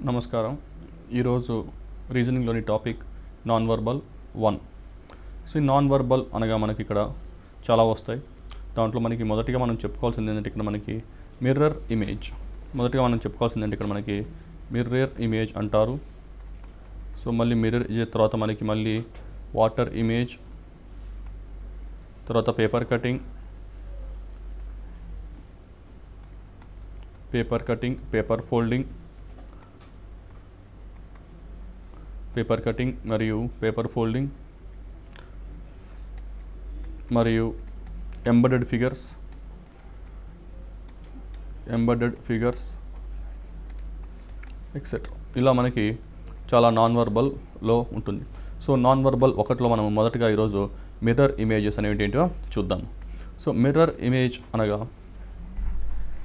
నమస్కారం. ఈరోజు రీజనింగ్లోని topic non verbal 1. So ఈ నాన్ వర్బల్ అనగా మనకి ఇక్కడ చాలా వస్తాయి. దాంట్లో మనకి మొదటిగా మనం చెప్పుకోవాల్సింది ఏంటంటే ఇక్కడ మనకి మిర్రర్ ఇమేజ్. మొదటిగా మనం చెప్పుకోవాల్సింది ఏంటంటే ఇక్కడ మనకి మిర్రర్ ఇమేజ్ అంటారు. సో మళ్ళీ మిర్రర్ ఇమేజ్ తర్వాత మనకి మళ్ళీ వాటర్ ఇమేజ్, తర్వాత పేపర్ కటింగ్, పేపర్ ఫోల్డింగ్, మరియు పేపర్ ఫోల్డింగ్ మరియు ఎంబెడెడ్ ఫిగర్స్ ఎక్సెట్రా. ఇలా మనకి చాలా నాన్ వర్బల్లో ఉంటుంది. సో నాన్ వర్బల్ ఒకటిలో మనం మొదటగా ఈరోజు మిర్రర్ ఇమేజెస్ అనేవి ఏంటో చూద్దాం. సో మిర్రర్ ఇమేజ్ అనగా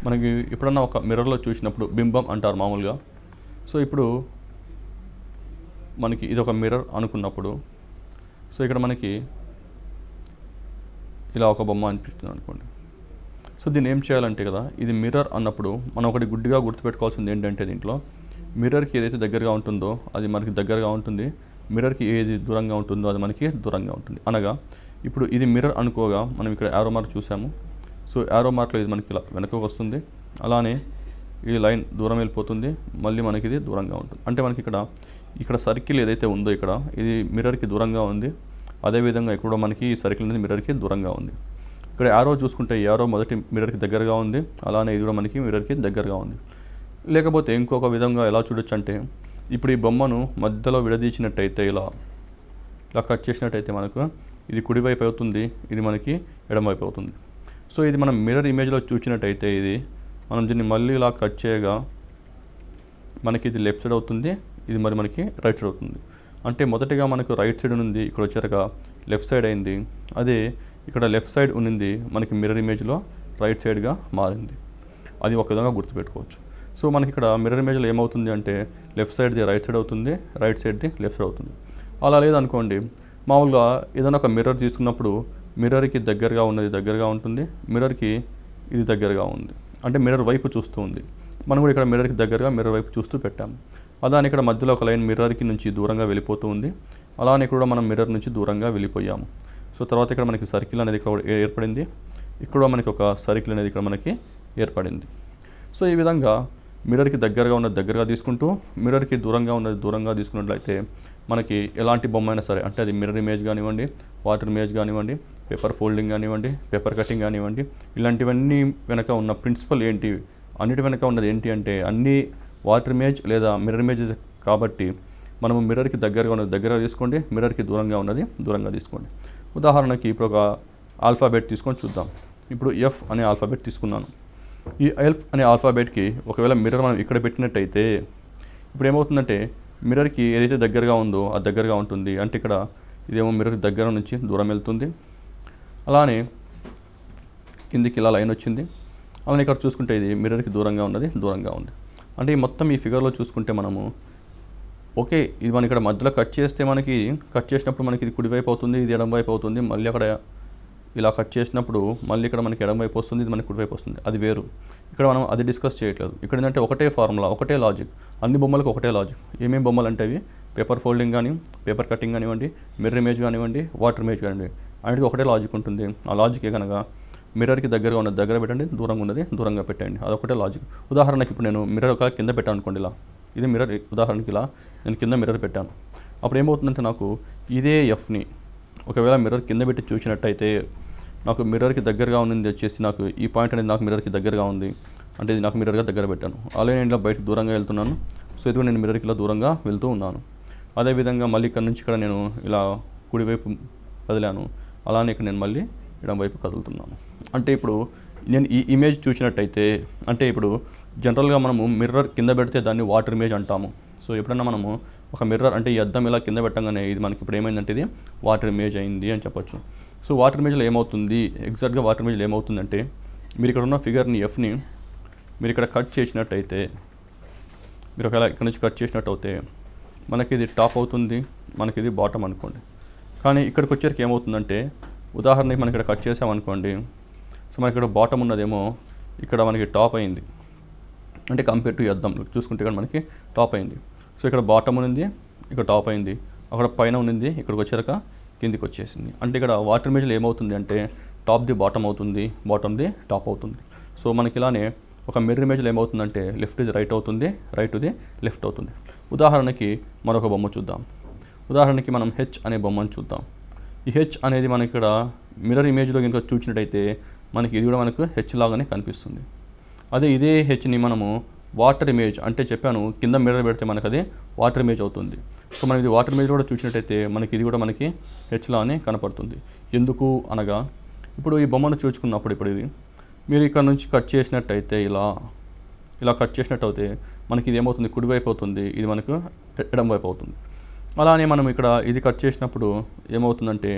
మనకి ఎప్పుడన్నా ఒక మిర్రర్లో చూసినప్పుడు బింబం అంటారు మామూలుగా. సో ఇప్పుడు మనకి ఇది ఒక మిర్రర్ అనుకున్నప్పుడు సో ఇక్కడ మనకి ఇలా ఒక బొమ్మ అనిపిస్తుంది అనుకోండి. సో దీన్ని ఏం చేయాలంటే కదా, ఇది మిర్రర్ అన్నప్పుడు మనం ఒకటి గుడ్డిగా గుర్తుపెట్టుకోవాల్సింది ఏంటంటే దీంట్లో మిర్రర్కి ఏదైతే దగ్గరగా ఉంటుందో అది మనకి దగ్గరగా ఉంటుంది, మిర్రర్కి ఏది దూరంగా ఉంటుందో అది మనకి దూరంగా ఉంటుంది. అనగా ఇప్పుడు ఇది మిర్రర్ అనుకోగా మనం ఇక్కడ యారో మార్క్ చూసాము. సో యారో మార్క్లో ఇది మనకి ఇలా వెనకకు వస్తుంది, అలానే ఈ లైన్ దూరం వెళ్ళిపోతుంది, మళ్ళీ మనకి ఇది దూరంగా ఉంటుంది. అంటే మనకి ఇక్కడ సర్కిల్ ఏదైతే ఉందో ఇక్కడ ఇది మిర్రర్కి దూరంగా ఉంది. అదేవిధంగా ఇక్కడ మనకి ఈ సర్కిల్ అనేది మిర్రర్కి దూరంగా ఉంది. ఇక్కడ యారో చూసుకుంటే ఈ యారో మొదటి మిర్రర్కి దగ్గరగా ఉంది, అలానే ఇది కూడా మనకి మిర్రర్కి దగ్గరగా ఉంది. లేకపోతే ఇంకొక విధంగా ఎలా చూడొచ్చు అంటే ఇప్పుడు ఈ బొమ్మను మధ్యలో విడదీసినట్టయితే ఇలా కట్ చేసినట్టయితే మనకు ఇది కుడివైపు అవుతుంది, ఇది మనకి ఎడమవైపు అవుతుంది. సో ఇది మనం మిర్రర్ ఇమేజ్లో చూసినట్టయితే ఇది మనం దీన్ని మళ్ళీ ఇలా కట్ చేయగా మనకి ఇది లెఫ్ట్ సైడ్ అవుతుంది, ఇది మరి మనకి రైట్ సైడ్ అవుతుంది. అంటే మొదటిగా మనకు రైట్ సైడ్ ఉంది, ఇక్కడ వచ్చాక లెఫ్ట్ సైడ్ అయింది. అదే ఇక్కడ లెఫ్ట్ సైడ్ ఉన్నింది మనకి మిర్రర్ ఇమేజ్లో రైట్ సైడ్గా మారింది. అది ఒక విధంగా గుర్తుపెట్టుకోవచ్చు. సో మనకి ఇక్కడ మిర్రర్ ఇమేజ్లో ఏమవుతుంది అంటే లెఫ్ట్ సైడ్ది రైట్ సైడ్ అవుతుంది, రైట్ సైడ్ది లెఫ్ట్ సైడ్ అవుతుంది. అలా లేదనుకోండి, మామూలుగా ఏదైనా ఒక మిర్రర్ తీసుకున్నప్పుడు మిర్రర్కి దగ్గరగా ఉన్నది దగ్గరగా ఉంటుంది, మిర్రర్కి ఇది దగ్గరగా ఉంది, అంటే మిర్రర్ వైపు చూస్తూ ఉంది. మనం కూడా ఇక్కడ మిర్రర్కి దగ్గరగా మిర్రర్ వైపు చూస్తూ పెట్టాము. అలానే ఇక్కడ మధ్యలో ఒక లైన్ మిర్రర్కి నుంచి దూరంగా వెళ్ళిపోతూ ఉంది, అలానే ఇక్కడ మనం మిర్రర్ నుంచి దూరంగా వెళ్ళిపోయాము. సో తర్వాత ఇక్కడ మనకి సర్కిల్ అనేది ఇక్కడ ఏర్పడింది, ఇక్కడ మనకి ఒక సర్కిల్ అనేది ఇక్కడ మనకి ఏర్పడింది. సో ఈ విధంగా మిర్రర్కి దగ్గరగా ఉన్నది దగ్గరగా తీసుకుంటూ మిర్రర్కి దూరంగా ఉన్నది దూరంగా తీసుకున్నట్లయితే మనకి ఎలాంటి బొమ్మ అయినా సరే, అంటే అది మిర్రర్ ఇమేజ్ కానివ్వండి, వాటర్ ఇమేజ్ కానివ్వండి, పేపర్ ఫోల్డింగ్ కానివ్వండి, పేపర్ కటింగ్ కానివ్వండి, ఇలాంటివన్నీ వెనక ఉన్న ప్రిన్సిపల్ ఏంటి, అన్నిటి వెనక ఉన్నది ఏంటి అంటే అన్నీ వాటర్ ఇమేజ్ లేదా మిర్రర్ ఇమేజెస్ కాబట్టి మనము మిర్రర్కి దగ్గరగా ఉన్నది దగ్గరగా తీసుకోండి, మిర్రర్కి దూరంగా ఉన్నది దూరంగా తీసుకోండి. ఉదాహరణకి ఇప్పుడు ఒక ఆల్ఫాబెట్ తీసుకొని చూద్దాం. ఇప్పుడు ఎఫ్ అనే ఆల్ఫాబెట్ తీసుకున్నాను. ఈ ఎఫ్ అనే ఆల్ఫాబెట్కి ఒకవేళ మిర్రర్ మనం ఇక్కడ పెట్టినట్టయితే ఇప్పుడు ఏమవుతుందంటే మిర్రర్కి ఏదైతే దగ్గరగా ఉందో అది దగ్గరగా ఉంటుంది, అంటే ఇక్కడ ఇదేమో మిర్రర్ దగ్గర నుంచి దూరం వెళ్తుంది. అలానే కిందికి ఇలా లైన్ వచ్చింది, అలానే ఇక్కడ చూసుకుంటే ఇది మిర్రర్కి దూరంగా ఉన్నది దూరంగా ఉంది. అంటే ఈ మొత్తం ఈ ఫిగర్లో చూసుకుంటే మనము ఓకే, ఇది మనం ఇక్కడ మధ్యలో కట్ చేస్తే మనకి కట్ చేసినప్పుడు మనకి ఇది కుడివైపు అవుతుంది, ఇది ఎడమవైపు అవుతుంది, మళ్ళీ అక్కడ ఇలా కట్ చేసినప్పుడు మళ్ళీ ఇక్కడ మనకి ఎడమవైపు వస్తుంది, ఇది మనకి కుడివైపు వస్తుంది, అది వేరు. ఇక్కడ మనం అది డిస్కస్ చేయట్లేదు. ఇక్కడ ఏంటంటే ఒకటే ఫార్ములా, ఒకటే లాజిక్, అన్ని బొమ్మలకు ఒకటే లాజిక్. ఏమేమి బొమ్మలు అంటే అవి పేపర్ ఫోల్డింగ్ కానీ, పేపర్ కటింగ్ కానివ్వండి, మిర్రర్ ఇమేజ్ కానివ్వండి, వాటర్ ఇమేజ్ కానివ్వండి, అన్నిటికీ ఒకటే లాజిక్ ఉంటుంది. ఆ లాజికే కనుక మిర్రర్కి దగ్గరగా ఉన్నది దగ్గర పెట్టండి, దూరంగా ఉన్నది దూరంగా పెట్టండి, అదొకటే లాజిక్. ఉదాహరణకి ఇప్పుడు నేను మిర్రర్ ఒక కింద పెట్టాను అనుకోండి, ఇలా ఇది మిర్రర్, ఉదాహరణకి ఇలా నేను కింద మిర్రర్ పెట్టాను. అప్పుడు ఏమవుతుందంటే నాకు ఇదే ఎఫ్ని ఒకవేళ మిర్రర్ కింద పెట్టి చూసినట్టయితే నాకు మిర్రర్కి దగ్గరగా ఉన్నది వచ్చేసి నాకు ఈ పాయింట్ అనేది నాకు మిర్రర్కి దగ్గరగా ఉంది, అంటే ఇది నాకు మిర్రర్గా దగ్గర పెట్టాను. అలాగే నేను ఇలా బయటకు దూరంగా వెళ్తున్నాను. సో ఇది నేను మిర్రర్కి ఇలా దూరంగా వెళ్తూ ఉన్నాను. అదేవిధంగా మళ్ళీ ఇక్కడ నుంచి ఇక్కడ నేను ఇలా కుడివైపు కదిలాను, అలానే ఇక్కడ నేను మళ్ళీ ఎడమవైపు కదులుతున్నాను. అంటే ఇప్పుడు నేను ఈ ఇమేజ్ చూసినట్టయితే, అంటే ఇప్పుడు జనరల్గా మనము మిర్రర్ కింద పెడితే దాన్ని వాటర్ ఇమేజ్ అంటాము. సో ఎప్పుడైనా మనము ఒక మిర్రర్ అంటే ఈ అద్దం ఇలా కింద పెట్టగానే ఇది మనకి ఇప్పుడు ఏమైందంటే ఇది వాటర్ ఇమేజ్ అయింది అని చెప్పొచ్చు. సో వాటర్ ఇమేజ్లో ఏమవుతుంది, ఎగ్జాక్ట్గా వాటర్ ఇమేజ్లో ఏమవుతుందంటే మీరు ఇక్కడ ఉన్న ఫిగర్ని ఎఫ్ని మీరు ఇక్కడ కట్ చేసినట్టయితే, మీరు ఒకవేళ ఇక్కడ నుంచి కట్ చేసినట్టు అయితే మనకి ఇది టాప్ అవుతుంది, మనకి ఇది బాటమ్ అనుకోండి. కానీ ఇక్కడికి వచ్చేసరికి ఏమవుతుందంటే ఉదాహరణకి మనం ఇక్కడ కట్ చేసామనుకోండి, సో మనకి ఇక్కడ బాటమ్ ఉన్నదేమో ఇక్కడ మనకి టాప్ అయింది, అంటే కంపేర్ టు ఎద్దాం చూసుకుంటే ఇక్కడ మనకి టాప్ అయింది. సో ఇక్కడ బాటమ్ ఉంది, ఇక్కడ టాప్ అయింది, అక్కడ పైన ఉంది, ఇక్కడికి వచ్చాక కిందికి వచ్చేసింది. అంటే ఇక్కడ వాటర్ ఇమేజ్లో ఏమవుతుంది అంటే టాప్ ది బాటమ్ అవుతుంది, బాటమ్ ది టాప్ అవుతుంది. సో మనకి ఇలానే ఒక మిర్రర్ ఇమేజ్లో ఏమవుతుందంటే లెఫ్ట్ ది రైట్ అవుతుంది, రైట్ ది లెఫ్ట్ అవుతుంది. ఉదాహరణకి మరొక బొమ్మ చూద్దాం. ఉదాహరణకి మనం హెచ్ అనే బొమ్మను చూద్దాం. ఈ హెచ్ అనేది మనకి ఇక్కడ మిర్రర్ ఇమేజ్లో కనుక చూసినట్టయితే మనకి ఇది కూడా మనకు హెచ్ లాగానే కనిపిస్తుంది. అదే ఇదే హెచ్ని మనము వాటర్ ఇమేజ్ అంటే చెప్పాను కింద మిర్రర్ పెడితే మనకు అది వాటర్ ఇమేజ్ అవుతుంది. సో మనం ఇది వాటర్ ఇమేజ్ కూడా చూసినట్టయితే మనకి ఇది కూడా మనకి హెచ్ లానే కనపడుతుంది. ఎందుకు అనగా ఇప్పుడు ఈ బొమ్మను చూసుకున్నప్పుడు ఇప్పుడు ఇది మీరు ఇక్కడ నుంచి కట్ చేసినట్టయితే ఇలా కట్ చేసినట్టు అయితే మనకి ఇది ఏమవుతుంది, కుడివైపు అవుతుంది, ఇది మనకు ఎడం వైపు అవుతుంది. అలానే మనం ఇక్కడ ఇది కట్ చేసినప్పుడు ఏమవుతుందంటే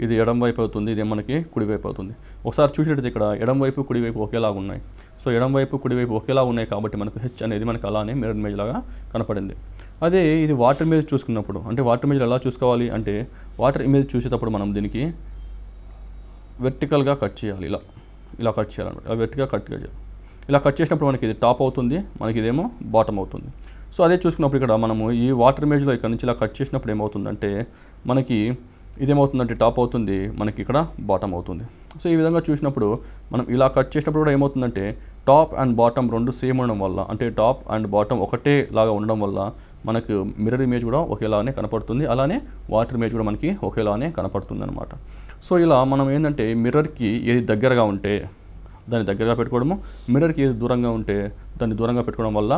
ఇది ఎడం వైపు అవుతుంది, ఇది మనకి కుడివైపు అవుతుంది. ఒకసారి చూసినట్టయితే ఇక్కడ ఎడం వైపు కుడివైపు ఒకేలాగా ఉన్నాయి. సో ఎడం వైపు కుడివైపు ఒకేలా ఉన్నాయి కాబట్టి మనకు హెచ్ అనేది మనకు అలానే మిర్రర్ ఇమేజ్ లాగా కనపడింది. అదే ఇది వాటర్ ఇమేజ్ చూసుకున్నప్పుడు అంటే వాటర్ ఇమేజ్ ఎలా చూసుకోవాలి అంటే వాటర్ ఇమేజ్ చూసేటప్పుడు మనం దీనికి వెర్టికల్గా కట్ చేయాలి, ఇలా కట్ చేయాలన్నమాట. ఇలా వెర్టికల్గా కట్ చేయాలి. ఇలా కట్ చేసినప్పుడు మనకి ఇది టాప్ అవుతుంది, మనకి ఇదేమో బాటమ్ అవుతుంది. సో అదే చూసుకున్నప్పుడు ఇక్కడ మనము ఈ వాటర్ ఇమేజ్లో ఇక్కడ నుంచి ఇలా కట్ చేసినప్పుడు ఏమవుతుందంటే మనకి ఇదేమవుతుందంటే టాప్ అవుతుంది, మనకి ఇక్కడ బాటమ్ అవుతుంది. సో ఈ విధంగా చూసినప్పుడు మనం ఇలా కట్ చేసినప్పుడు కూడా ఏమవుతుందంటే టాప్ అండ్ బాటమ్ రెండు సేమ్ ఉండడం వల్ల అంటే టాప్ అండ్ బాటమ్ ఒకటే లాగా ఉండడం వల్ల మనకు మిర్రర్ ఇమేజ్ కూడా ఒకేలానే కనపడుతుంది, అలానే వాటర్ ఇమేజ్ కూడా మనకి ఒకేలానే కనపడుతుంది అనమాట. సో ఇలా మనం ఏంటంటే మిర్రర్కి ఏది దగ్గరగా ఉంటే దాన్ని దగ్గరగా పెట్టుకోవడము, మిర్రర్కి ఏది దూరంగా ఉంటే దాన్ని దూరంగా పెట్టుకోవడం వల్ల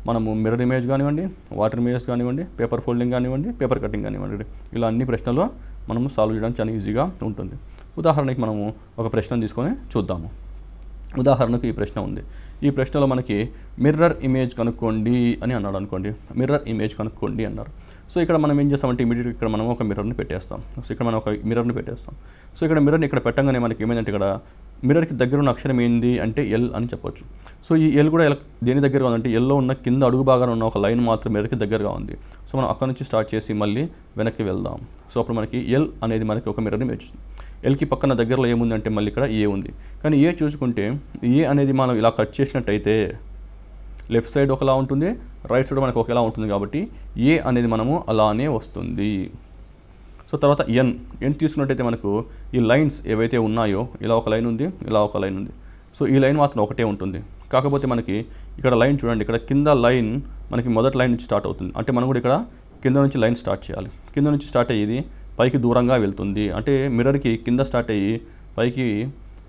మనము మిర్రర్ ఇమేజ్ కానివ్వండి, వాటర్ ఇమేజ్ కానివ్వండి, పేపర్ ఫోల్డింగ్ కానివ్వండి, పేపర్ కటింగ్ కానివ్వండి, ఇలా అన్ని ప్రశ్నలు మనము సాల్వ్ చేయడానికి చాలా ఈజీగా ఉంటుంది. ఉదాహరణకి మనము ఒక ప్రశ్న తీసుకొని చూద్దాము. ఉదాహరణకు ఈ ప్రశ్న ఉంది. ఈ ప్రశ్నలో మనకి మిర్రర్ ఇమేజ్ కనుక్కోండి అని అన్నాడు అనుకోండి. మిర్రర్ ఇమేజ్ కనుక్కోండి అన్నారు. సో ఇక్కడ మనం ఏం చేస్తామంటే ఇమీడియట్గా ఇక్కడ మనం ఒక మిర్రర్ని పెట్టేస్తాం. సో ఇక్కడ మనం ఒక మిర్రర్ని పెట్టేస్తాం. సో ఇక్కడ మిర్రర్ని ఇక్కడ పెట్టగానే మనకి ఏమైందంటే ఇక్కడ మిర్రర్కి దగ్గర ఉన్న అక్షరం ఏంది అంటే ఎల్ అని చెప్పొచ్చు. సో ఈ ఎల్ కూడా దేని దగ్గరగా ఉందంటే ఎల్లో ఉన్న కింద అడుగు భాగాన ఉన్న ఒక లైన్ మాత్రం మిర్రర్కి దగ్గరగా ఉంది. సో మనం అక్కడ నుంచి స్టార్ట్ చేసి మళ్ళీ వెనక్కి వెళ్దాం. సో అప్పుడు మనకి ఎల్ అనేది మనకి ఒక మిర్రర్ని ఇమేజ్. ఎల్కి పక్కన దగ్గరలో ఏముందంటే మళ్ళీ ఇక్కడ ఏ ఉంది. కానీ ఏ చూసుకుంటే ఏ అనేది మనం ఇలా కట్ చేసినట్టయితే లెఫ్ట్ సైడ్ ఒకలా ఉంటుంది, రైట్ సైడ్ మనకు ఒకేలా ఉంటుంది కాబట్టి ఏ అనేది మనము అలానే వస్తుంది. సో తర్వాత ఎన్ తీసుకున్నట్టయితే మనకు ఈ లైన్స్ ఏవైతే ఉన్నాయో ఇలా ఒక లైన్ ఉంది, ఇలా ఒక లైన్ ఉంది. సో ఈ లైన్ మాత్రం ఒకటే ఉంటుంది. కాకపోతే మనకి ఇక్కడ లైన్ చూడండి, ఇక్కడ కింద లైన్ మనకి మొదటి లైన్ నుంచి స్టార్ట్ అవుతుంది. అంటే మనం కూడా ఇక్కడ కింద నుంచి లైన్ స్టార్ట్ చేయాలి. కింద నుంచి స్టార్ట్ అయ్యేది పైకి దూరంగా వెళ్తుంది. అంటే మిర్రర్కి కింద స్టార్ట్ అయ్యి పైకి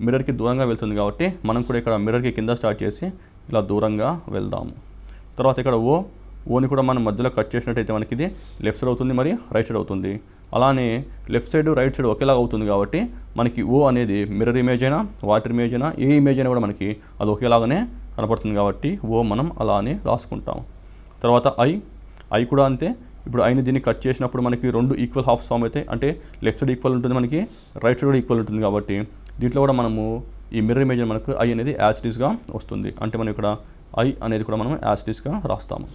మిర్రర్కి దూరంగా వెళ్తుంది కాబట్టి మనం కూడా ఇక్కడ మిర్రర్కి కింద స్టార్ట్ చేసి ఇలా దూరంగా వెళ్దాము. తర్వాత ఇక్కడ ఓని కూడా మనం మధ్యలో కట్ చేసినట్టయితే మనకి ఇది లెఫ్ట్ సైడ్ అవుతుంది, మరి రైట్ సైడ్ అవుతుంది. అలానే లెఫ్ట్ సైడ్ రైట్ సైడ్ ఒకేలాగా అవుతుంది కాబట్టి మనకి ఓ అనేది మిర్రర్ ఇమేజ్ అయినా వాటర్ ఇమేజ్ అయినా ఏ ఇమేజ్ అయినా కూడా మనకి అది ఒకేలాగానే కనపడుతుంది కాబట్టి ఓ మనం అలానే రాసుకుంటాం. తర్వాత ఐ కూడా అంతే. ఇప్పుడు ఐని దీన్ని కట్ చేసినప్పుడు మనకి రెండు ఈక్వల్ హాఫ్స్ ఫామ్ అవుతాయి. అంటే లెఫ్ట్ సైడ్ ఈక్వల్ ఉంటుంది, మనకి రైట్ సైడ్ కూడా ఈక్వల్ ఉంటుంది కాబట్టి దీంట్లో కూడా మనము ఈ మిర్రర్ ఇమేజ్ మనకు ఐ అనేది యాజ్ ఇట్ ఈస్గా వస్తుంది. అంటే మనం ఇక్కడ ఐ అనేది కూడా మనం యాజ్ ఇట్ ఈస్గా రాస్తాము.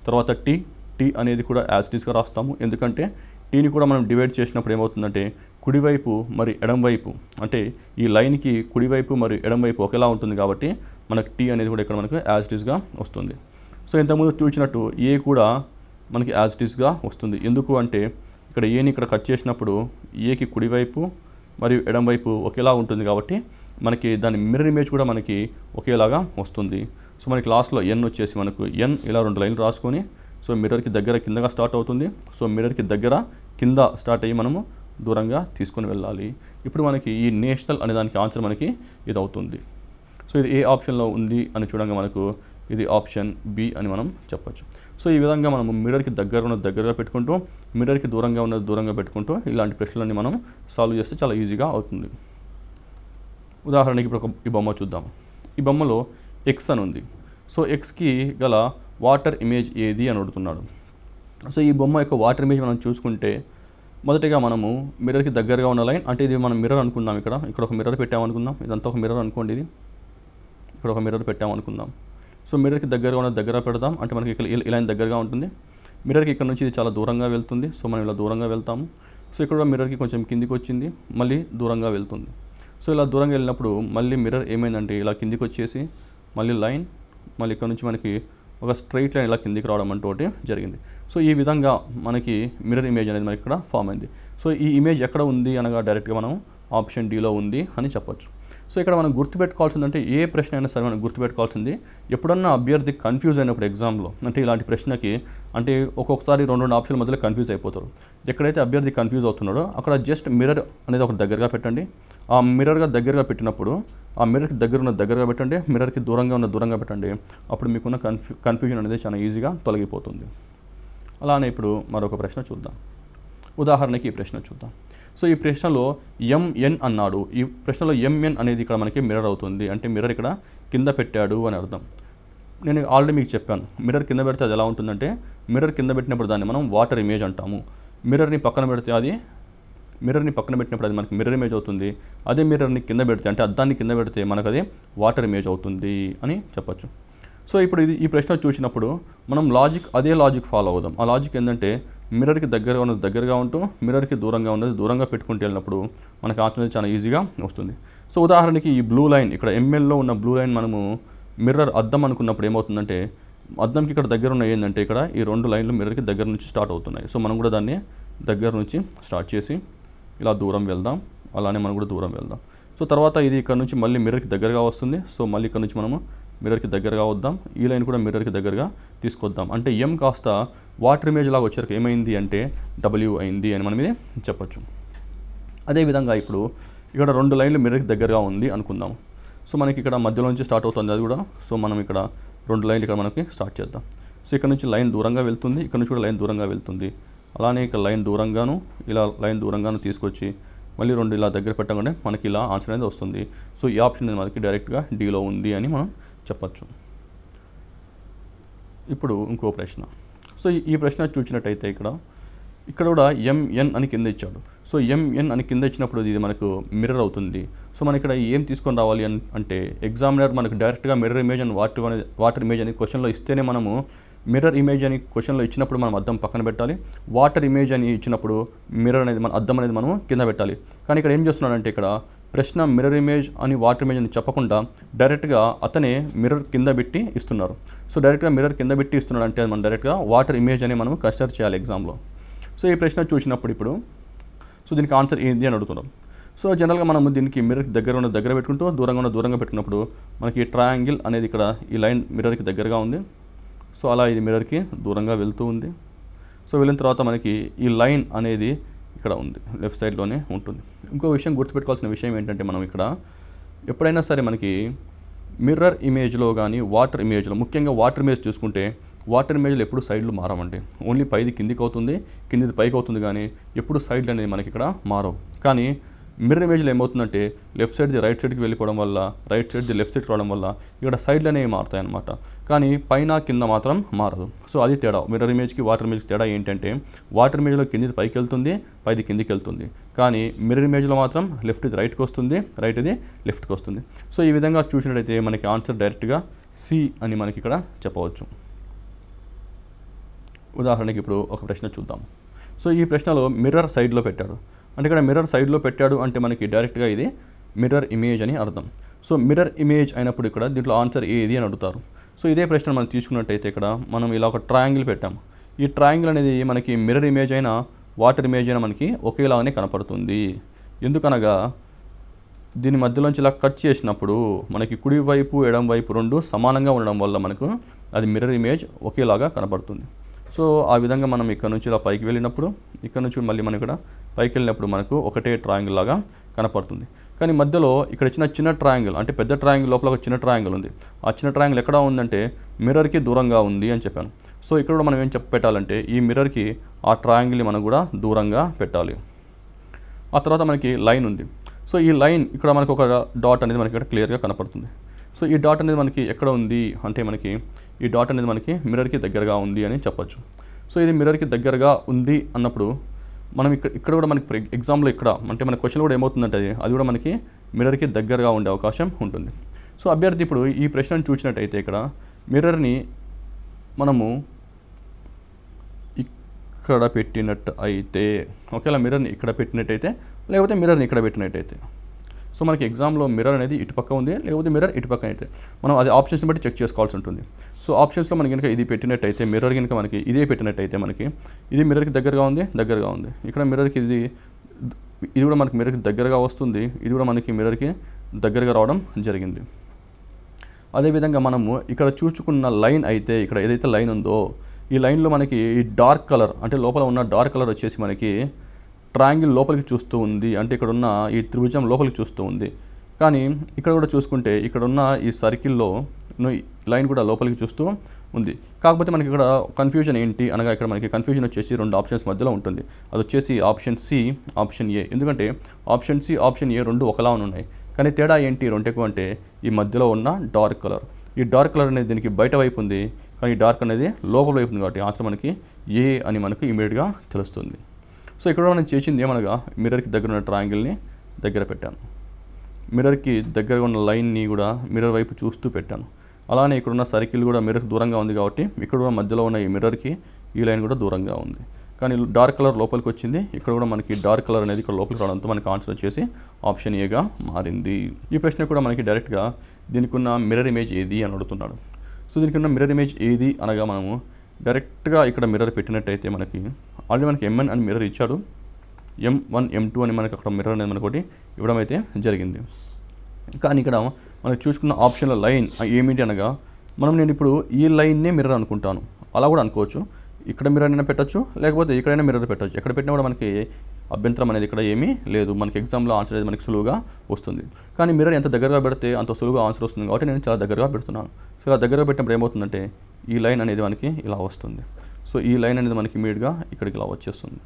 తర్వాత టీ అనేది కూడా యాజ్ ఇట్ ఈస్గా రాస్తాము. ఎందుకంటే టీని కూడా మనం డివైడ్ చేసినప్పుడు ఏమవుతుందంటే కుడివైపు మరి ఎడం వైపు అంటే ఈ లైన్కి కుడివైపు మరి ఎడం వైపు ఒకేలా ఉంటుంది కాబట్టి మనకు టీ అనేది కూడా ఇక్కడ మనకు యాజ్ ఇట్ ఈస్గా వస్తుంది. సో ఇంతకుముందు చూసినట్టు ఏ కూడా మనకి యాజ్ ఇట్ ఈస్గా వస్తుంది. ఎందుకు అంటే ఇక్కడ ఏని ఇక్కడ కట్ చేసినప్పుడు ఏకి కుడివైపు మరియు ఎడం వైపు ఒకేలా ఉంటుంది కాబట్టి మనకి దాని మిర్రర్ ఇమేజ్ కూడా మనకి ఒకేలాగా వస్తుంది. సో మనకి లాస్ట్లో ఎన్ వచ్చేసి మనకు ఎన్ ఇలా రెండు లైన్లు రాసుకొని సో మిర్రర్కి దగ్గర కిందగా స్టార్ట్ అవుతుంది. సో మిర్రర్కి దగ్గర కింద స్టార్ట్ అయ్యి మనము దూరంగా తీసుకొని వెళ్ళాలి. ఇప్పుడు మనకి ఈ నేషనల్ అనే దానికి ఆన్సర్ మనకి ఇది అవుతుంది. సో ఇది ఏ ఆప్షన్లో ఉంది అని చూడంగా మనకు ఇది ఆప్షన్ బి అని మనం చెప్పొచ్చు. సో ఈ విధంగా మనము మిర్రర్కి దగ్గరగా పెట్టుకుంటూ మిర్రర్కి దూరంగా పెట్టుకుంటూ ఇలాంటి ప్రశ్నలన్నీ మనం సాల్వ్ చేస్తే చాలా ఈజీగా అవుతుంది. ఉదాహరణకి ఇప్పుడు ఈ బొమ్మ చూద్దాం. ఈ బొమ్మలో ఎక్స్ అని ఉంది. సో ఎక్స్కి గల వాటర్ ఇమేజ్ ఏది అని అడుగుతున్నాడు. సో ఈ బొమ్మ యొక్క వాటర్ ఇమేజ్ మనం చూసుకుంటే మొదటిగా మనము మిర్రర్కి దగ్గరగా ఉన్న లైన్ అంటే ఇది మనం మిర్రర్ అనుకుందాం. ఇక్కడ ఒక మిర్రర్ పెట్టామనుకుందాం. ఇదంతా ఒక మిర్రర్ అనుకోండి. ఇది ఇక్కడ ఒక మిర్రర్ పెట్టామనుకుందాం. సో మిర్రర్కి దగ్గర పెడదాం. అంటే మనకి ఇక్కడ ఇలా దగ్గరగా ఉంటుంది. మిర్రర్కి ఇక్కడ నుంచి ఇది చాలా దూరంగా వెళ్తుంది. సో మనం ఇలా దూరంగా వెళ్తాము. సో ఇక్కడ మిర్రర్కి కొంచెం కిందికి వచ్చింది, మళ్ళీ దూరంగా వెళ్తుంది. సో ఇలా దూరంగా వెళ్ళినప్పుడు మళ్ళీ మిర్రర్ ఏమైందంటే ఇలా కిందికి వచ్చేసి మళ్ళీ లైన్ మళ్ళీ ఇక్కడ నుంచి మనకి ఒక స్ట్రైట్ లైన్ ఇలా కిందికి రావడం అంటూ ఒకటి జరిగింది. సో ఈ విధంగా మనకి మిర్రర్ ఇమేజ్ అనేది మనకి ఇక్కడ ఫామ్ అయింది. సో ఈ ఇమేజ్ ఎక్కడ ఉంది అనగా డైరెక్ట్గా మనం ఆప్షన్ డీలో ఉంది అని చెప్పొచ్చు. సో ఇక్కడ మనం గుర్తుపెట్టుకోవాల్సిందంటే ఏ ప్రశ్న అయినా సరే మనం గుర్తుపెట్టుకోవాల్సింది ఎప్పుడన్నా అభ్యర్థి కన్ఫ్యూజ్ అయినప్పుడు ఎగ్జామ్లో అంటే ఇలాంటి ప్రశ్నకి అంటే ఒక్కొక్కసారి రెండు ఆప్షన్ల మధ్యలో కన్ఫ్యూజ్ అయిపోతారు. ఎక్కడైతే అభ్యర్థి కన్ఫ్యూజ్ అవుతున్నాడో అక్కడ జస్ట్ మిర్రర్ అనేది ఒకటి దగ్గరగా పెట్టండి. ఆ మిర్రర్గా దగ్గరగా పెట్టినప్పుడు ఆ మిర్రర్కి దగ్గరగా పెట్టండి, మిర్రర్కి దూరంగా పెట్టండి. అప్పుడు మీకున్న కన్ఫ్యూజన్ అనేది చాలా ఈజీగా తొలగిపోతుంది. అలానే ఇప్పుడు మరొక ప్రశ్న చూద్దాం. ఉదాహరణకి ఈ ప్రశ్న చూద్దాం. సో ఈ ప్రశ్నలో ఎంఎన్ అన్నాడు. ఈ ప్రశ్నలో ఎంఎన్ అనేది ఇక్కడ మనకి మిర్రర్ అవుతుంది. అంటే మిర్రర్ ఇక్కడ కింద పెట్టాడు అని అర్థం. నేను ఆల్రెడీ మీకు చెప్పాను, మిర్రర్ కింద పెడితే అది ఎలా ఉంటుందంటే మిర్రర్ కింద పెట్టినప్పుడు దాన్ని మనం వాటర్ ఇమేజ్ అంటాము. మిర్రర్ని పక్కన పెట్టినప్పుడు అది మనకి మిర్రర్ ఇమేజ్ అవుతుంది. అదే మిర్రర్ని కింద పెడితే అంటే అద్దాన్ని కింద పెడితే మనకు అది వాటర్ ఇమేజ్ అవుతుంది అని చెప్పచ్చు. సో ఇప్పుడు ఈ ప్రశ్న చూసినప్పుడు మనం అదే లాజిక్ ఫాలో అవుదాం. ఆ లాజిక్ ఏంటంటే మిర్రర్కి దగ్గరగా ఉంటూ మిర్రర్కి దూరంగా పెట్టుకుంటూ వెళ్ళినప్పుడు మనకు ఆన్సర్ అనేది చాలా ఈజీగా వస్తుంది. సో ఉదాహరణకి ఈ బ్లూ లైన్ ఇక్కడ ఎంఎల్లో ఉన్న బ్లూ లైన్ మనము మిర్రర్ అద్దం అనుకున్నప్పుడు ఏమవుతుందంటే అద్దంకి ఇక్కడ దగ్గర ఉన్న ఏంటంటే ఇక్కడ ఈ రెండు లైన్లు మిర్రర్కి దగ్గర నుంచి స్టార్ట్ అవుతున్నాయి. సో మనం కూడా దాన్ని దగ్గర నుంచి స్టార్ట్ చేసి ఇలా దూరం వెళ్దాం. అలానే మనం కూడా దూరం వెళ్దాం. సో తర్వాత ఇది ఇక్కడ నుంచి మళ్ళీ మిర్రర్కి దగ్గరగా వస్తుంది. సో మళ్ళీ ఇక్కడ నుంచి మనము మిర్రర్కి దగ్గరగా వద్దాం. ఈ లైన్ కూడా మిర్రర్కి దగ్గరగా తీసుకొద్దాం. అంటే ఎం కాస్త వాటర్ ఇమేజ్ లాగా వచ్చారు ఏమైంది అంటే డబ్ల్యూ అయింది అని మనం ఇది చెప్పచ్చు. అదేవిధంగా ఇప్పుడు ఇక్కడ రెండు లైన్లు మిర్రర్కి దగ్గరగా ఉంది అనుకుందాం. సో మనకి ఇక్కడ మధ్యలో నుంచి స్టార్ట్ అవుతుంది అది కూడా. సో మనం ఇక్కడ రెండు లైన్లు ఇక్కడ మనకి స్టార్ట్ చేద్దాం. సో ఇక్కడ నుంచి లైన్ దూరంగా వెళ్తుంది, ఇక్కడ నుంచి కూడా లైన్ దూరంగా వెళ్తుంది. అలానే ఇక్కడ లైన్ దూరంగాను తీసుకొచ్చి మళ్ళీ రెండు ఇలా దగ్గర పెట్టగానే మనకి ఇలా ఆన్సర్ అనేది వస్తుంది. సో ఈ ఆప్షన్ అనేది మనకి డైరెక్ట్గా డీలో ఉంది అని మనం చెప్పచ్చు. ఇప్పుడు ఇంకో ప్రశ్న. సో ఈ ప్రశ్న చూసినట్టయితే ఇక్కడ కూడా ఎంఎన్ అని కింద ఇచ్చాడు. సో ఎంఎన్ అని కింద ఇచ్చినప్పుడు ఇది మనకు మిర్రర్ అవుతుంది. సో మనం ఇక్కడ ఏం తీసుకొని రావాలి అంటే ఎగ్జామినర్ మనకు డైరెక్ట్గా మిర్రర్ ఇమేజ్ అని వాటర్ ఇమేజ్ అని క్వశ్చన్లో ఇస్తేనే మనము మిర్రర్ ఇమేజ్ అని క్వశ్చన్లో ఇచ్చినప్పుడు మనం అద్దం పక్కన పెట్టాలి. వాటర్ ఇమేజ్ అని ఇచ్చినప్పుడు మిర్రర్ అనేది అద్దం అనేది మనం కింద పెట్టాలి. కానీ ఇక్కడ ఏం చేస్తున్నాడంటే ఇక్కడ ప్రశ్న మిర్రర్ ఇమేజ్ అని వాటర్ ఇమేజ్ అని చెప్పకుండా డైరెక్ట్గా అతనే మిర్రర్ కింద పెట్టి ఇస్తున్నారు. సో డైరెక్ట్గా మిర్రర్ కింద పెట్టి ఇస్తున్నాడు అంటే మనం డైరెక్ట్గా వాటర్ ఇమేజ్ అని మనం కన్సిడర్ చేయాలి ఎగ్జామ్లో. సో ఈ ప్రశ్న చూసినప్పుడు ఇప్పుడు సో దీనికి ఆన్సర్ ఏంది అని అడుగుతున్నాం. సో జనరల్గా మనం దీనికి మిర్రర్కి దగ్గర పెట్టుకుంటూ దూరంగా పెట్టుకున్నప్పుడు మనకి ట్రయాంగిల్ అనేది ఇక్కడ ఈ లైన్ మిర్రర్కి దగ్గరగా ఉంది. సో అలా ఇది మిర్రర్కి దూరంగా వెళ్తూ ఉంది. సో వెళ్ళిన తర్వాత మనకి ఈ లైన్ అనేది ఇక్కడ ఉంది, లెఫ్ట్ సైడ్లోనే ఉంటుంది. ఇంకో విషయం గుర్తుపెట్టుకోవాల్సిన విషయం ఏంటంటే మనం ఇక్కడ ఎప్పుడైనా సరే మనకి మిర్రర్ ఇమేజ్లో కానీ వాటర్ ఇమేజ్లో, ముఖ్యంగా వాటర్ ఇమేజ్ చూసుకుంటే వాటర్ ఇమేజ్లో ఎప్పుడు సైడ్లు మారవండి. ఓన్లీ పైది కిందికి అవుతుంది, కిందిది పైకి అవుతుంది, కానీ ఎప్పుడు సైడ్లు అనేది మనకి ఇక్కడ మారవు. కానీ మిర్రర్ ఇమేజ్లో ఏమవుతుందంటే లెఫ్ట్ సైడ్ది రైట్ సైడ్కి వెళ్ళిపోవడం వల్ల, రైట్ సైడ్ది లెఫ్ట్ సైడ్కి రావడం వల్ల ఇక్కడ సైడ్లు అనేవి మారుతాయి అన్నమాట. కానీ పైన కింద మాత్రం మారదు. సో అది తేడా. మిర్రర్ ఇమేజ్కి వాటర్ ఇమేజ్కి తేడా ఏంటంటే వాటర్ ఇమేజ్లో కిందిది పైకి వెళ్తుంది, పైది కిందికి వెళ్తుంది. కానీ మిర్రర్ ఇమేజ్లో మాత్రం లెఫ్ట్ది రైట్కి వస్తుంది, రైట్ది లెఫ్ట్కి వస్తుంది. సో ఈ విధంగా చూసినట్టయితే మనకి ఆన్సర్ డైరెక్ట్గా సి అని మనకి ఇక్కడ చెప్పవచ్చు. ఉదాహరణకి ఇప్పుడు ఒక ప్రశ్న చూద్దాం. సో ఈ ప్రశ్నలో మిర్రర్ సైడ్లో పెట్టాడు. అంటే ఇక్కడ మిర్రర్ సైడ్లో పెట్టాడు అంటే మనకి డైరెక్ట్గా ఇది మిర్రర్ ఇమేజ్ అని అర్థం. సో మిర్రర్ ఇమేజ్ అయినప్పుడు ఇక్కడ దీంట్లో ఆన్సర్ ఏది అని అడుగుతారు. సో ఇదే ప్రశ్న మనం తీసుకున్నట్టయితే ఇక్కడ మనం ఇలా ఒక ట్రయాంగిల్ పెట్టాము. ఈ ట్రయాంగిల్ అనేది మనకి మిర్రర్ ఇమేజ్ అయినా వాటర్ ఇమేజ్ అయినా మనకి ఒకేలాగానే కనపడుతుంది. ఎందుకనగా దీని మధ్యలోంచి ఇలా కట్ చేసినప్పుడు మనకి కుడి వైపు ఎడం వైపు రెండు సమానంగా ఉండడం వల్ల మనకు అది మిర్రర్ ఇమేజ్ ఒకేలాగా కనపడుతుంది. సో ఆ విధంగా మనం ఇక్కడ నుంచి ఇలా పైకి వెళ్ళినప్పుడు, ఇక్కడ నుంచి మళ్ళీ మనం ఇక్కడ పైకి వెళ్ళినప్పుడు మనకు ఒకటే ట్రయాంగిల్ లాగా కనపడుతుంది. కానీ మధ్యలో ఇక్కడ చిన్న ట్రయాంగిల్, అంటే పెద్ద ట్రయాంగిల్ లోపల ఒక చిన్న ట్రయాంగిల్ ఉంది. ఆ చిన్న ట్రయాంగిల్ ఎక్కడ ఉందంటే మిర్రర్కి దూరంగా ఉంది అని చెప్పాను. సో ఇక్కడ కూడా మనం ఏం పెట్టాలంటే ఈ మిర్రర్కి ఆ ట్రయాంగిల్ని మనం కూడా దూరంగా పెట్టాలి. ఆ తర్వాత మనకి లైన్ ఉంది. సో ఈ లైన్ ఇక్కడ మనకు ఒక డాట్ అనేది మనకి ఇక్కడ క్లియర్గా కనపడుతుంది. సో ఈ డాట్ అనేది మనకి ఎక్కడ ఉంది అంటే మనకి ఈ డాట్ అనేది మనకి మిర్రర్కి దగ్గరగా ఉంది అని చెప్పచ్చు. సో ఇది మిర్రర్కి దగ్గరగా ఉంది అన్నప్పుడు మనం ఇక్కడ కూడా మనకి ఎగ్జామ్లో ఇక్కడ అంటే మన క్వశ్చన్ కూడా ఏమవుతుందంటే అది కూడా మనకి మిర్రర్కి దగ్గరగా ఉండే అవకాశం ఉంటుంది. సో అభ్యర్థి ఇప్పుడు ఈ ప్రశ్నను చూసినట్టయితే ఇక్కడ మిర్రర్ని మనము ఇక్కడ పెట్టినట్టు అయితే, ఒకవేళ మిర్రర్ని ఇక్కడ పెట్టినట్టయితే లేకపోతే మిర్రర్ని ఇక్కడ పెట్టినట్టయితే, సో మనకి ఎగ్జామ్లో మిర్రర్ అనేది ఇటుపక్క ఉంది, లేకపోతే మిర్రర్ ఇటుపక్క అయితే మనం అది ఆప్షన్స్ని బట్టి చెక్ చేసుకోవాల్సి ఉంటుంది. సో ఆప్షన్స్లో మనకి కనుక ఇది పెట్టినట్టయితే, మిర్రర్ కనుక మనకి ఇదే పెట్టినట్టయితే మనకి ఇది మిర్రర్కి దగ్గరగా ఉంది, ఇక్కడ మిర్రర్కి ఇది కూడా మనకి మిర్రర్కి దగ్గరగా వస్తుంది, ఇది కూడా మనకి మిర్రర్కి దగ్గరగా రావడం జరిగింది. అదేవిధంగా మనము ఇక్కడ చూసుకున్న లైన్ అయితే, ఇక్కడ ఏదైతే లైన్ ఉందో ఈ లైన్లో మనకి ఈ డార్క్ కలర్, అంటే లోపల ఉన్న డార్క్ కలర్ వచ్చేసి మనకి ట్రయాంగిల్ లోపలికి చూస్తూ ఉంది, అంటే ఇక్కడ ఉన్న ఈ త్రిభుజం లోపలికి చూస్తూ ఉంది. కానీ ఇక్కడ కూడా చూసుకుంటే ఇక్కడ ఉన్న ఈ సర్కిల్లో లైన్ కూడా లోపలికి చూస్తూ ఉంది. కాకపోతే మనకి ఇక్కడ కన్ఫ్యూజన్ ఏంటి అనగా, ఇక్కడ మనకి కన్ఫ్యూజన్ వచ్చేసి 2 ఆప్షన్స్ మధ్యలో ఉంటుంది. అది వచ్చేసి ఆప్షన్ సి, ఆప్షన్ ఏ. ఎందుకంటే ఆప్షన్ సి, ఆప్షన్ ఏ రెండు ఒకలా ఉన్నాయి. కానీ తేడా ఏంటి రెండుకు అంటే ఈ మధ్యలో ఉన్న డార్క్ కలర్. ఈ డార్క్ కలర్ అనేది దీనికి బయట వైపు ఉంది, కానీ ఈ డార్క్ అనేది లోపల వైపు ఉంది. కాబట్టి ఆన్సర్ మనకి ఏ అని మనకు ఇమీడియట్గా తెలుస్తుంది. సో ఇక్కడ మనం చేసింది ఏమనగా, మిర్రర్కి దగ్గర ఉన్న ట్రయాంగిల్ని దగ్గర పెట్టాను, మిర్రర్కి దగ్గరగా ఉన్న లైన్ని కూడా మిర్రర్ వైపు చూస్తూ పెట్టాను. అలానే ఇక్కడ ఉన్న సర్కిల్ కూడా మిర్రర్కి దూరంగా ఉంది కాబట్టి ఇక్కడ కూడా మధ్యలో ఉన్న ఈ మిర్రర్కి ఈ లైన్ కూడా దూరంగా ఉంది. కానీ డార్క్ కలర్ లోపలికి వచ్చింది, ఇక్కడ కూడా మనకి డార్క్ కలర్ అనేది ఇక్కడ లోపలికి రావడంతో మనకి ఆన్సర్ వచ్చేసి ఆప్షన్ ఏగా మారింది. ఈ ప్రశ్న కూడా మనకి డైరెక్ట్గా దీనికి ఉన్న మిర్రర్ ఇమేజ్ ఏది అని అడుగుతున్నాడు. సో దీనికి ఉన్న మిర్రర్ ఇమేజ్ ఏది అనగా, మనము డైరెక్ట్గా ఇక్కడ మిర్రర్ పెట్టినట్టయితే మనకి ఆల్రెడీ మనకి MN అని మిర్రర్ ఇచ్చాడు, M1 M2 అని మనకి అక్కడ మిర్రర్ అనేది మనకొకటి ఇవ్వడం అయితే జరిగింది. కానీ ఇక్కడ మనకు చూసుకున్న ఆప్షన్ల లైన్ ఏమిటి అనగా, నేను ఇప్పుడు ఈ లైన్నే మిర్రర్ అనుకుంటాను, అలా కూడా అనుకోవచ్చు. ఇక్కడ మిర్రర్ అయినా పెట్టచ్చు, లేకపోతే ఇక్కడైనా మిర్రర్ పెట్టచ్చు. ఎక్కడ పెట్టినా కూడా మనకి అభ్యంతరం అనేది ఇక్కడ ఏమీ లేదు. మనకి ఎగ్జామ్లో ఆన్సర్ అనేది మనకి సులువుగా వస్తుంది. కానీ మిర్రర్ ఎంత దగ్గరగా పెడితే అంత సులువుగా ఆన్సర్ వస్తుంది కాబట్టి నేను చాలా దగ్గరగా పెడుతున్నాను. సో ఇలా దగ్గరగా పెట్టినప్పుడు ఏమవుతుందంటే ఈ లైన్ అనేది మనకి ఇలా వస్తుంది. సో ఈ లైన్ అనేది మనకి ఇమీడియట్గా ఇక్కడికి ఇలా వచ్చేస్తుంది,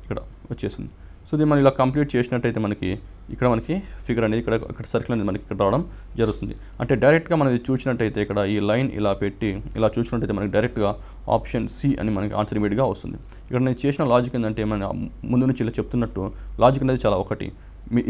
ఇక్కడ వచ్చేసింది. సో దీన్ని మనం ఇలా కంప్లీట్ చేసినట్టయితే మనకి ఇక్కడ మనకి ఫిగర్ అనేది ఇక్కడ సర్కిల్ అనేది మనకి ఇక్కడ రావడం జరుగుతుంది. అంటే డైరెక్ట్గా మనం ఇది చూసినట్టయితే ఇక్కడ ఈ లైన్ ఇలా పెట్టి ఇలా చూసినట్టయితే మనకి డైరెక్ట్గా ఆప్షన్ సి అని మనకి ఆన్సర్ ఇమీడియట్గా వస్తుంది. ఇక్కడ నేను చేసిన లాజిక్ ఏంటంటే, మన ముందు నుంచి ఇలా చెప్తున్నట్టు లాజిక్ అనేది చాలా ఒకటి.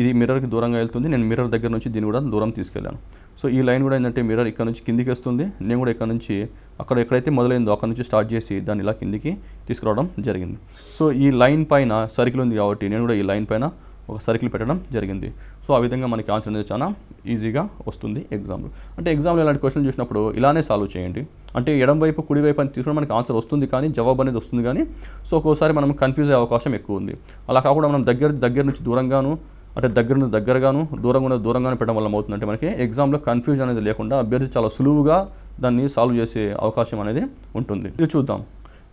ఇది మిర్రర్కి దూరంగా వెళ్తుంది, నేను మిర్రర్ దగ్గర నుంచి దీన్ని కూడా దూరం తీసుకెళ్ళాను. సో ఈ లైన్ కూడా ఏంటంటే మిర్రర్ ఇక్కడ నుంచి కిందికి వస్తుంది, నేను కూడా ఇక్కడ నుంచి అక్కడ ఎక్కడైతే మొదలైందో అక్కడ నుంచి స్టార్ట్ చేసి దాన్ని ఇలా కిందికి తీసుకురావడం జరిగింది. సో ఈ లైన్ పైన సర్కిల్ ఉంది కాబట్టి నేను కూడా ఈ లైన్ పైన ఒక సర్కిల్ పెట్టడం జరిగింది. సో ఆ విధంగా మనకి ఆన్సర్ అనేది చాలా ఈజీగా వస్తుంది ఎగ్జామ్లో. అంటే ఎగ్జామ్లో ఇలాంటి క్వశ్చన్ చూసినప్పుడు ఇలానే సాల్వ్ చేయండి. అంటే ఎడం వైపు కుడి వైపు అని తీసుకుని మనకి ఆన్సర్ వస్తుంది, కానీ జవాబు అనేది వస్తుంది. కానీ సో ఒక్కోసారి మనం కన్ఫ్యూజ్ అయ్యే అవకాశం ఎక్కువ ఉంది. అలా కాకుండా మనం దగ్గర నుంచి దూరంగాను, అంటే దగ్గరగాను దూరంగాను పెట్టడం వల్ల అవుతుందంటే మనకి ఎగ్జామ్లో కన్ఫ్యూజన్ అనేది లేకుండా అభ్యర్థి చాలా సులువుగా దాన్ని సాల్వ్ చేసే అవకాశం అనేది ఉంటుంది. ఇది చూద్దాం.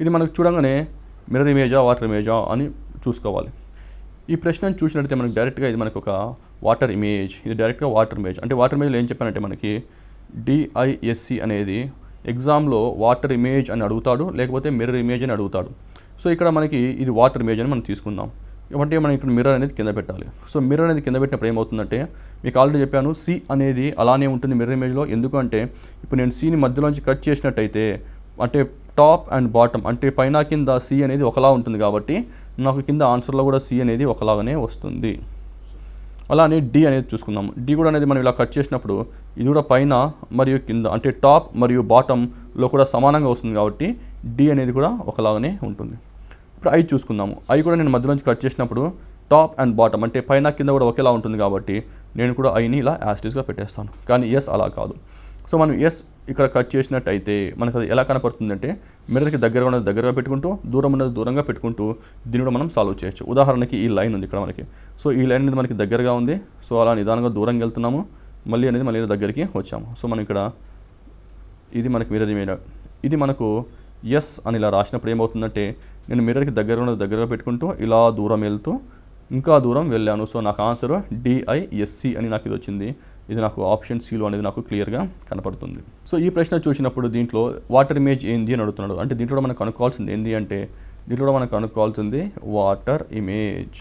ఇది మనకు చూడంగానే మిర్రర్ ఇమేజా వాటర్ ఇమేజా అని చూసుకోవాలి. ఈ ప్రశ్నను చూసినట్టయితే మనకి డైరెక్ట్గా ఇది మనకు ఒక వాటర్ ఇమేజ్, ఇది డైరెక్ట్గా వాటర్ ఇమేజ్. అంటే వాటర్ ఇమేజ్లో ఏం చెప్పానంటే మనకి DISC అనేది ఎగ్జామ్లో వాటర్ ఇమేజ్ అని అడుగుతాడు, లేకపోతే మిర్రర్ ఇమేజ్ అని అడుగుతాడు. సో ఇక్కడ మనకి ఇది వాటర్ ఇమేజ్ అని మనం తీసుకుందాం. కాబట్టి మనం ఇక్కడ మిర్రర్ అనేది కింద పెట్టాలి. సో మిర్రర్ అనేది కింద పెట్టినప్పుడు ఏమవుతుందంటే, మీకు ఆల్రెడీ చెప్పాను సి అనేది అలానే ఉంటుంది మిర్రర్ ఇమేజ్లో. ఎందుకంటే ఇప్పుడు నేను సిని మధ్యలోంచి కట్ చేసినట్టయితే అంటే టాప్ అండ్ బాటమ్ అంటే పైన కింద సి అనేది ఒకలా ఉంటుంది కాబట్టి నాకు కింద ఆన్సర్లో కూడా సి అనేది ఒకలాగానే వస్తుంది. అలానే డి అనేది చూసుకుందాం. డి కూడా అనేది మనం ఇలా కట్ చేసినప్పుడు ఇది కూడా పైన మరియు కింద అంటే టాప్ మరియు బాటంలో కూడా సమానంగా వస్తుంది కాబట్టి డి అనేది కూడా ఒకలాగానే ఉంటుంది. ఇప్పుడు ఐ చూసుకుందాము. ఐ కూడా నేను మధ్యలోంచి కట్ చేసినప్పుడు టాప్ అండ్ బాటమ్ అంటే పైన కింద కూడా ఒకేలా ఉంటుంది కాబట్టి నేను కూడా ఐని ఇలా యాస్టిస్గా పెట్టేస్తాను. కానీ ఎస్ అలా కాదు. సో మనం ఎస్ ఇక్కడ కట్ చేసినట్టయితే మనకు అది ఎలా కనపడుతుందంటే మిర్రర్కి దగ్గరగా ఉన్నది దగ్గరగా పెట్టుకుంటూ దూరం ఉన్నది దూరంగా పెట్టుకుంటూ దీన్ని కూడా మనం సాల్వ్ చేయొచ్చు. ఉదాహరణకి ఈ లైన్ ఉంది ఇక్కడ మనకి. సో ఈ లైన్ అనేది మనకి దగ్గరగా ఉంది. సో అలా నిదానంగా దూరంగా వెళ్తున్నాము, మళ్ళీ దగ్గరికి వచ్చాము. సో మనం ఇక్కడ ఇది మనకి మిర్రర్ ఇమేజ్. ఇది మనకు ఎస్ అని ఇలా రాసినప్పుడు ఏమవుతుందంటే నేను మిర్రర్కి దగ్గరగా పెట్టుకుంటూ ఇలా దూరం వెళ్తూ ఇంకా దూరం వెళ్ళాను. సో నాకు ఆన్సర్ DISC అని నాకు ఇది వచ్చింది. ఇది నాకు ఆప్షన్ సిలో అనేది నాకు క్లియర్గా కనపడుతుంది. సో ఈ ప్రశ్న చూసినప్పుడు దీంట్లో వాటర్ ఇమేజ్ ఏంది అని అడుగుతున్నాడు. అంటే దీంట్లో మనకు కనుక్కోవాల్సింది ఏంది అంటే దీంట్లో మనకు కనుక్కోవాల్సింది water image.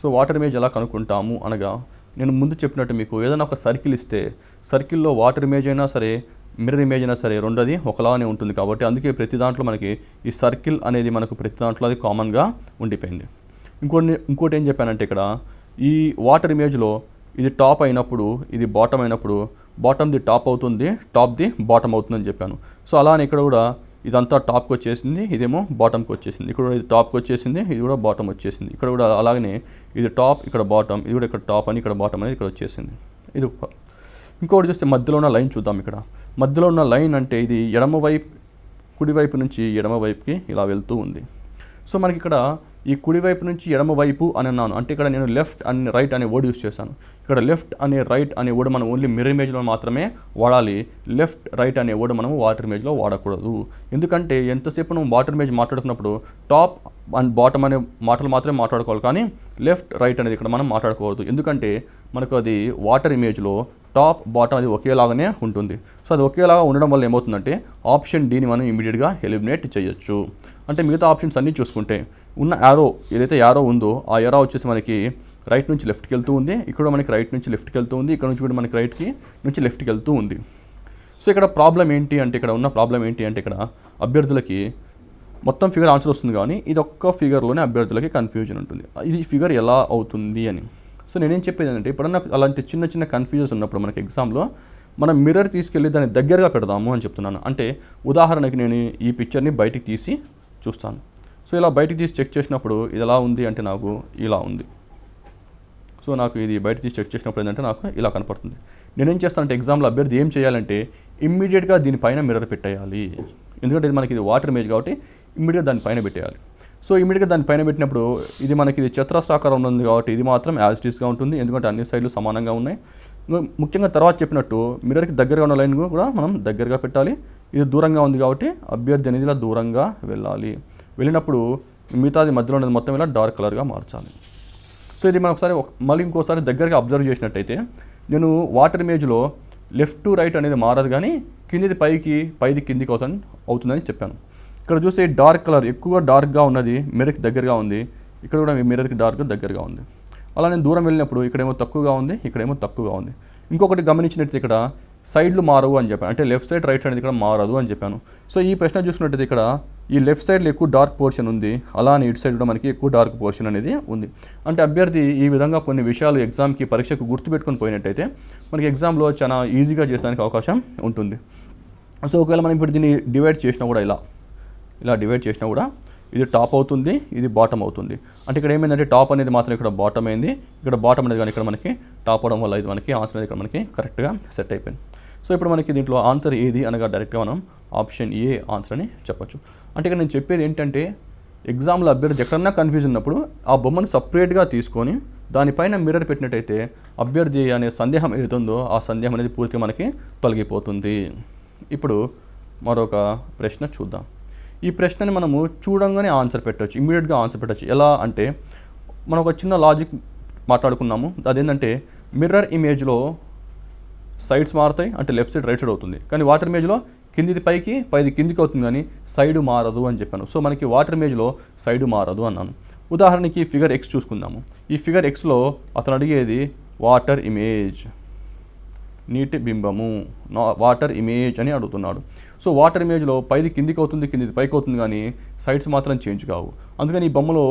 So water image ఎలా కనుక్కుంటాము అనగా, నేను ముందు చెప్పినట్టు మీకు ఏదైనా ఒక సర్కిల్ ఇస్తే సర్కిల్లో వాటర్ ఇమేజ్ అయినా సరే మిర్రర్ ఇమేజ్ అయినా సరే రెండోది ఒకలానే ఉంటుంది కాబట్టి అందుకే ప్రతి దాంట్లో మనకి ఈ సర్కిల్ అనేది మనకు ప్రతి దాంట్లో అది కామన్గా ఉండిపోయింది. ఇంకోటి ఏం చెప్పానంటే ఇక్కడ ఈ వాటర్ ఇమేజ్లో ఇది టాప్ అయినప్పుడు ఇది బాటమ్ అయినప్పుడు బాటమ్ది టాప్ అవుతుంది, టాప్ది బాటమ్ అవుతుందని చెప్పాను. సో అలానే ఇక్కడ కూడా ఇదంతా టాప్కి వచ్చేసింది, ఇదేమో బాటమ్కి వచ్చేసింది. ఇక్కడ ఇది టాప్కి వచ్చేసింది, ఇది కూడా బాటమ్ వచ్చేసింది. ఇక్కడ కూడా అలాగనే ఇది టాప్, ఇక్కడ బాటమ్, ఇది కూడా ఇక్కడ టాప్ అని ఇక్కడ బాటమ్ అనేది ఇక్కడ వచ్చేసింది. ఇది ఇంకొకటి చూస్తే మధ్యలో ఉన్న లైన్ చూద్దాం. ఇక్కడ మధ్యలో ఉన్న లైన్ అంటే ఇది ఎడమవైపు, కుడివైపు నుంచి ఎడమవైపుకి ఇలా వెళ్తూ ఉంది. సో మనకి ఇక్కడ ఈ కుడివైపు నుంచి ఎడమవైపు అని అన్నాను అంటే ఇక్కడ నేను లెఫ్ట్ అండ్ రైట్ అనే వర్డ్ యూస్ చేశాను. ఇక్కడ లెఫ్ట్ అనే రైట్ అనే వర్డ్ మనం ఓన్లీ మిర్రర్ ఇమేజ్లో మాత్రమే వాడాలి. లెఫ్ట్ రైట్ అనే వర్డ్ మనం వాటర్ ఇమేజ్లో వాడకూడదు. ఎందుకంటే ఎంతసేపు మనం వాటర్ ఇమేజ్ మాట్లాడుకున్నప్పుడు టాప్ అండ్ బాటమ్ అనే మాటలు మాత్రమే మాట్లాడుకోవాలి, కానీ లెఫ్ట్ రైట్ అనేది ఇక్కడ మనం మాట్లాడకూడదు. ఎందుకంటే మనకు అది వాటర్ ఇమేజ్లో టాప్ బాటమ్ అది ఒకేలాగానే ఉంటుంది. సో అది ఒకేలాగా ఉండడం వల్ల ఏమవుతుందంటే ఆప్షన్ డీని మనం ఇమీడియట్గా ఎలిమినేట్ చేయొచ్చు. అంటే మిగతా ఆప్షన్స్ అన్నీ చూసుకుంటే ఉన్న యారో ఏదైతే యారో ఉందో ఆ యారో వచ్చేసి మనకి రైట్ నుంచి లెఫ్ట్కి వెళ్తూ ఉంది, ఇక్కడ మనకి రైట్ నుంచి లెఫ్ట్కి వెళ్తూ ఉంది, ఇక్కడ నుంచి కూడా మనకి రైట్కి నుంచి లెఫ్ట్కి వెళ్తూ ఉంది. సో ఇక్కడ ప్రాబ్లం ఏంటి అంటే ఇక్కడ ఉన్న ప్రాబ్లం ఏంటి అంటే ఇక్కడ అభ్యర్థులకి మొత్తం ఫిగర్ ఆన్సర్ వస్తుంది, కానీ ఇది ఒక్క ఫిగర్లోనే అభ్యర్థులకి కన్ఫ్యూజన్ ఉంటుంది, ఇది ఫిగర్ ఎలా అవుతుంది అని. సో నేనేం చెప్పేది ఏంటంటే ఇప్పుడన్నా అలాంటి చిన్న చిన్న కన్ఫ్యూజన్స్ ఉన్నప్పుడు మనకి ఎగ్జామ్లో మనం మిర్రర్ తీసుకెళ్ళి దాన్ని దగ్గరగా పెడదాము అని చెప్తున్నాను. అంటే ఉదాహరణకి నేను ఈ పిక్చర్ని బయటికి తీసి చూస్తాను. సో ఇలా బయటికి తీసి చెక్ చేసినప్పుడు ఇది ఎలా ఉంది అంటే నాకు ఇలా ఉంది. సో నాకు ఇది బయట తీసి చెక్ చేసినప్పుడు ఏంటంటే నాకు ఇలా కనపడుతుంది. నేనేం చేస్తానంటే ఎగ్జామ్లో అభ్యర్థి ఏం చేయాలంటే ఇమ్మీడియట్గా దీనిపైన మిర్రర్ పెట్టేయాలి. ఎందుకంటే ఇది మనకి ఇది వాటర్ ఇమేజ్ కాబట్టి ఇమ్మీడియట్గా దానిపైన పెట్టేయాలి. సో ఇమ్మీడియట్గా దానిపైన పెట్టినప్పుడు ఇది మనకి ఇది చతురస్రాకారం ఉంది కాబట్టి ఇది మాత్రం యాజ్ ఇట్ ఈస్గా ఉంటుంది, ఎందుకంటే అన్ని సైడ్లు సమానంగా ఉన్నాయి. ముఖ్యంగా తర్వాత చెప్పినట్టు మిర్రర్కి దగ్గరగా ఉన్న లైన్ కూడా మనం దగ్గరగా పెట్టాలి. ఇది దూరంగా ఉంది కాబట్టి అభ్యర్థి అనేది ఇలా దూరంగా వెళ్ళాలి. వెళ్ళినప్పుడు మిగతాది మధ్యలో ఉన్నది మొత్తం ఇలా డార్క్ కలర్గా మార్చాలి. సో ఇది మనం ఒకసారి మళ్ళీ ఇంకోసారి దగ్గరగా అబ్జర్వ్ చేసినట్టయితే నేను వాటర్ ఇమేజ్లో లెఫ్ట్ టు రైట్ అనేది మారదు, కానీ కిందిది పైకి పైది కిందికి అవుతుందని చెప్పాను. ఇక్కడ చూస్తే డార్క్ కలర్ ఎక్కువగా డార్క్గా ఉన్నది మిర్రర్కి దగ్గరగా ఉంది, ఇక్కడ కూడా మిర్రర్కి డార్క్ దగ్గరగా ఉంది. అలా నేను దూరం వెళ్ళినప్పుడు ఇక్కడేమో తక్కువగా ఉంది, ఇక్కడేమో తక్కువగా ఉంది. ఇంకొకటి గమనించినట్టయితే ఇక్కడ సైడ్లు మారవు అని చెప్పాను, అంటే లెఫ్ట్ సైడ్ రైట్ సైడ్ ఇక్కడ మారదు అని చెప్పాను. సో ఈ ప్రశ్న చూసుకున్నట్టయితే ఇక్కడ ఈ లెఫ్ట్ సైడ్లో ఎక్కువ డార్క్ పోర్షన్ ఉంది, అలానే ఇటు సైడ్ కూడా మనకి ఎక్కువ డార్క్ పోర్షన్ అనేది ఉంది. అంటే అభ్యర్థి ఈ విధంగా కొన్ని విషయాలు ఎగ్జామ్కి పరీక్షకు గుర్తుపెట్టుకొని పోయినట్టయితే మనకి ఎగ్జామ్లో చాలా ఈజీగా చేసడానికి అవకాశం ఉంటుంది. సో ఒకవేళ మనం ఇప్పుడు దీన్ని డివైడ్ చేసినా కూడా ఇలా డివైడ్ చేసినా కూడా ఇది టాప్ అవుతుంది, ఇది బాటమ్ అవుతుంది. అంటే ఇక్కడ ఏమైందంటే టాప్ అనేది మాత్రం ఇక్కడ బాటమ్ అయింది, ఇక్కడ బాటమ్ అనేది కానీ ఇక్కడ మనకి టాప్ అవడం వల్ల ఇది మనకి ఆన్సర్ అనేది ఇక్కడ మనకి కరెక్ట్గా సెట్ అయిపోయింది. సో ఇప్పుడు మనకి దీంట్లో ఆన్సర్ ఏది అనగా డైరెక్ట్గా మనం ఆప్షన్ ఏ ఆన్సర్ అని చెప్పొచ్చు. అంటే ఇక్కడ నేను చెప్పేది ఏంటంటే ఎగ్జామ్లో అభ్యర్థి ఎక్కడన్నా కన్ఫ్యూజన్ ఉన్నప్పుడు ఆ బొమ్మను సపరేట్గా తీసుకొని దానిపైన మిర్రర్ పెట్టినట్టయితే అభ్యర్థి అనే సందేహం ఏదైతుందో ఆ సందేహం అనేది పూర్తిగా మనకి తొలగిపోతుంది. ఇప్పుడు మరొక ప్రశ్న చూద్దాం. ఈ ప్రశ్నని మనము చూడంగానే ఆన్సర్ పెట్టవచ్చు, ఇమ్మీడియట్గా ఆన్సర్ పెట్టవచ్చు. ఎలా అంటే మనం ఒక చిన్న లాజిక్ మాట్లాడుకున్నాము, అదేంటంటే మిర్రర్ ఇమేజ్లో సైడ్స్ మారుతాయి, అంటే లెఫ్ట్ సైడ్ రైట్ సైడ్ అవుతుంది, కానీ వాటర్ ఇమేజ్లో కిందిది పైకి పైది కిందికి అవుతుంది, కానీ సైడ్ మారదు అని చెప్పాను. సో మనకి వాటర్ ఇమేజ్లో సైడ్ మారదు అన్నాను. ఉదాహరణకి ఫిగర్ ఎక్స్ చూసుకుందాము. ఈ ఫిగర్ ఎక్స్లో అతను అడిగేది వాటర్ ఇమేజ్, నీటి బింబము, వాటర్ ఇమేజ్ అని అడుగుతున్నాడు. సో వాటర్ ఇమేజ్లో పైది కిందికి అవుతుంది, కిందిది పైకి అవుతుంది, కానీ సైడ్స్ మాత్రం చేంజ్ కావు. అందుకని ఈ బొమ్మలో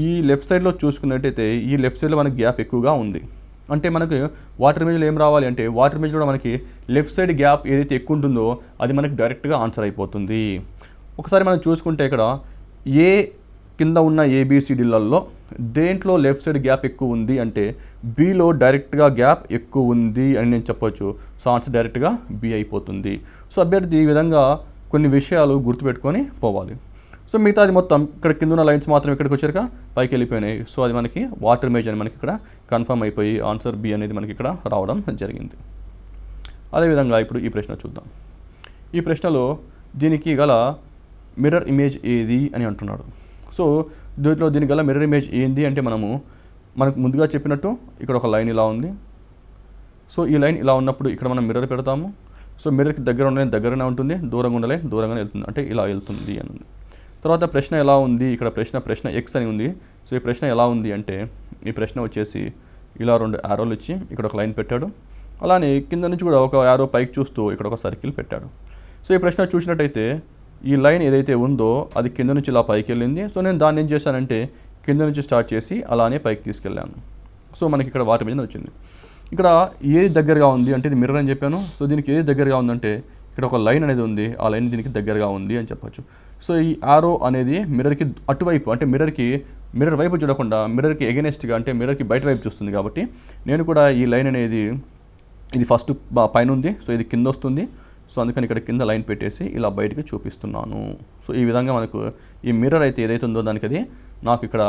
ఈ లెఫ్ట్ సైడ్లో చూసుకున్నట్టయితే ఈ లెఫ్ట్ సైడ్లో మనకి గ్యాప్ ఎక్కువగా ఉంది. అంటే మనకు వాటర్ ఇమేజ్లో ఏం రావాలి అంటే వాటర్ ఇమేజ్ కూడా మనకి లెఫ్ట్ సైడ్ గ్యాప్ ఏదైతే ఎక్కువ ఉంటుందో అది మనకి డైరెక్ట్గా ఆన్సర్ అయిపోతుంది. ఒకసారి మనం చూసుకుంటే ఇక్కడ ఏ కింద ఉన్న ఏబిసిడీలలో దేంట్లో లెఫ్ట్ సైడ్ గ్యాప్ ఎక్కువ ఉంది అంటే బిలో డైరెక్ట్గా గ్యాప్ ఎక్కువ ఉంది అని నేను చెప్పొచ్చు. సో ఆన్సర్ డైరెక్ట్గా బి అయిపోతుంది. సో అభ్యర్థి ఈ విధంగా కొన్ని విషయాలు గుర్తుపెట్టుకొని పోవాలి. సో మిగతాది మొత్తం ఇక్కడ కింద ఉన్న లైన్స్ మాత్రం ఇక్కడికి వచ్చాక పైకి వెళ్ళిపోయినాయి. సో అది మనకి వాటర్ ఇమేజ్ అని మనకి ఇక్కడ కన్ఫర్మ్ అయిపోయి ఆన్సర్ బి అనేది మనకి ఇక్కడ రావడం జరిగింది. అదేవిధంగా ఇప్పుడు ఈ ప్రశ్న చూద్దాం. ఈ ప్రశ్నలో దీనికి గల మిర్రర్ ఇమేజ్ ఏది అని అంటున్నాడు. సో దీనికి గల మిర్రర్ ఇమేజ్ ఏంది అంటే మనకు ముందుగా చెప్పినట్టు ఇక్కడ ఒక లైన్ ఇలా ఉంది. సో ఈ లైన్ ఇలా ఉన్నప్పుడు ఇక్కడ మనం మిర్రర్ పెడతాము. సో మిర్రర్కి దగ్గర ఉండలేని దగ్గరనే ఉంటుంది, దూరంగా ఉండలేని దూరంగానే వెళ్తుంది, అంటే ఇలా వెళ్తుంది అని ఉంది. తర్వాత ప్రశ్న ఎలా ఉంది, ఇక్కడ ప్రశ్న ఎక్స్ అని ఉంది. సో ఈ ప్రశ్న ఎలా ఉంది అంటే ఈ ప్రశ్న వచ్చేసి ఇలా 2 యారోలు ఇచ్చి ఇక్కడ ఒక లైన్ పెట్టాడు, అలానే కింద నుంచి కూడా ఒక యారో పైకి చూస్తూ ఇక్కడ ఒక సర్కిల్ పెట్టాడు. సో ఈ ప్రశ్న చూసినట్టయితే ఈ లైన్ ఏదైతే ఉందో అది కింద నుంచి ఇలా పైకి వెళ్ళింది. సో నేను దాన్ని ఏం చేశానంటే కింద నుంచి స్టార్ట్ చేసి అలానే పైకి తీసుకెళ్ళాను. సో మనకి ఇక్కడ వాటర్ మీద వచ్చింది. ఇక్కడ ఏది దగ్గరగా ఉంది అంటే ఇది మిర్రర్ అని చెప్పాను. సో దీనికి ఏది దగ్గరగా ఉందంటే ఇక్కడ ఒక లైన్ అనేది ఉంది, ఆ లైన్ దీనికి దగ్గరగా ఉంది అని చెప్పొచ్చు. సో ఈ ఆరో అనేది మిర్రర్కి అటువైపు, అంటే మిర్రర్ వైపు చూడకుండా మిర్రర్కి ఎగెనెస్ట్గా, అంటే మిర్రర్కి బయట వైపు చూస్తుంది. కాబట్టి నేను కూడా ఈ లైన్ అనేది, ఇది ఫస్ట్ పైన ఉంది, సో ఇది కింద వస్తుంది. సో అందుకని ఇక్కడ కింద లైన్ పెట్టేసి ఇలా బయటకు చూపిస్తున్నాను. సో ఈ విధంగా మనకు ఈ మిర్రర్ అయితే ఏదైతే ఉందో దానికి అది నాకు ఇక్కడ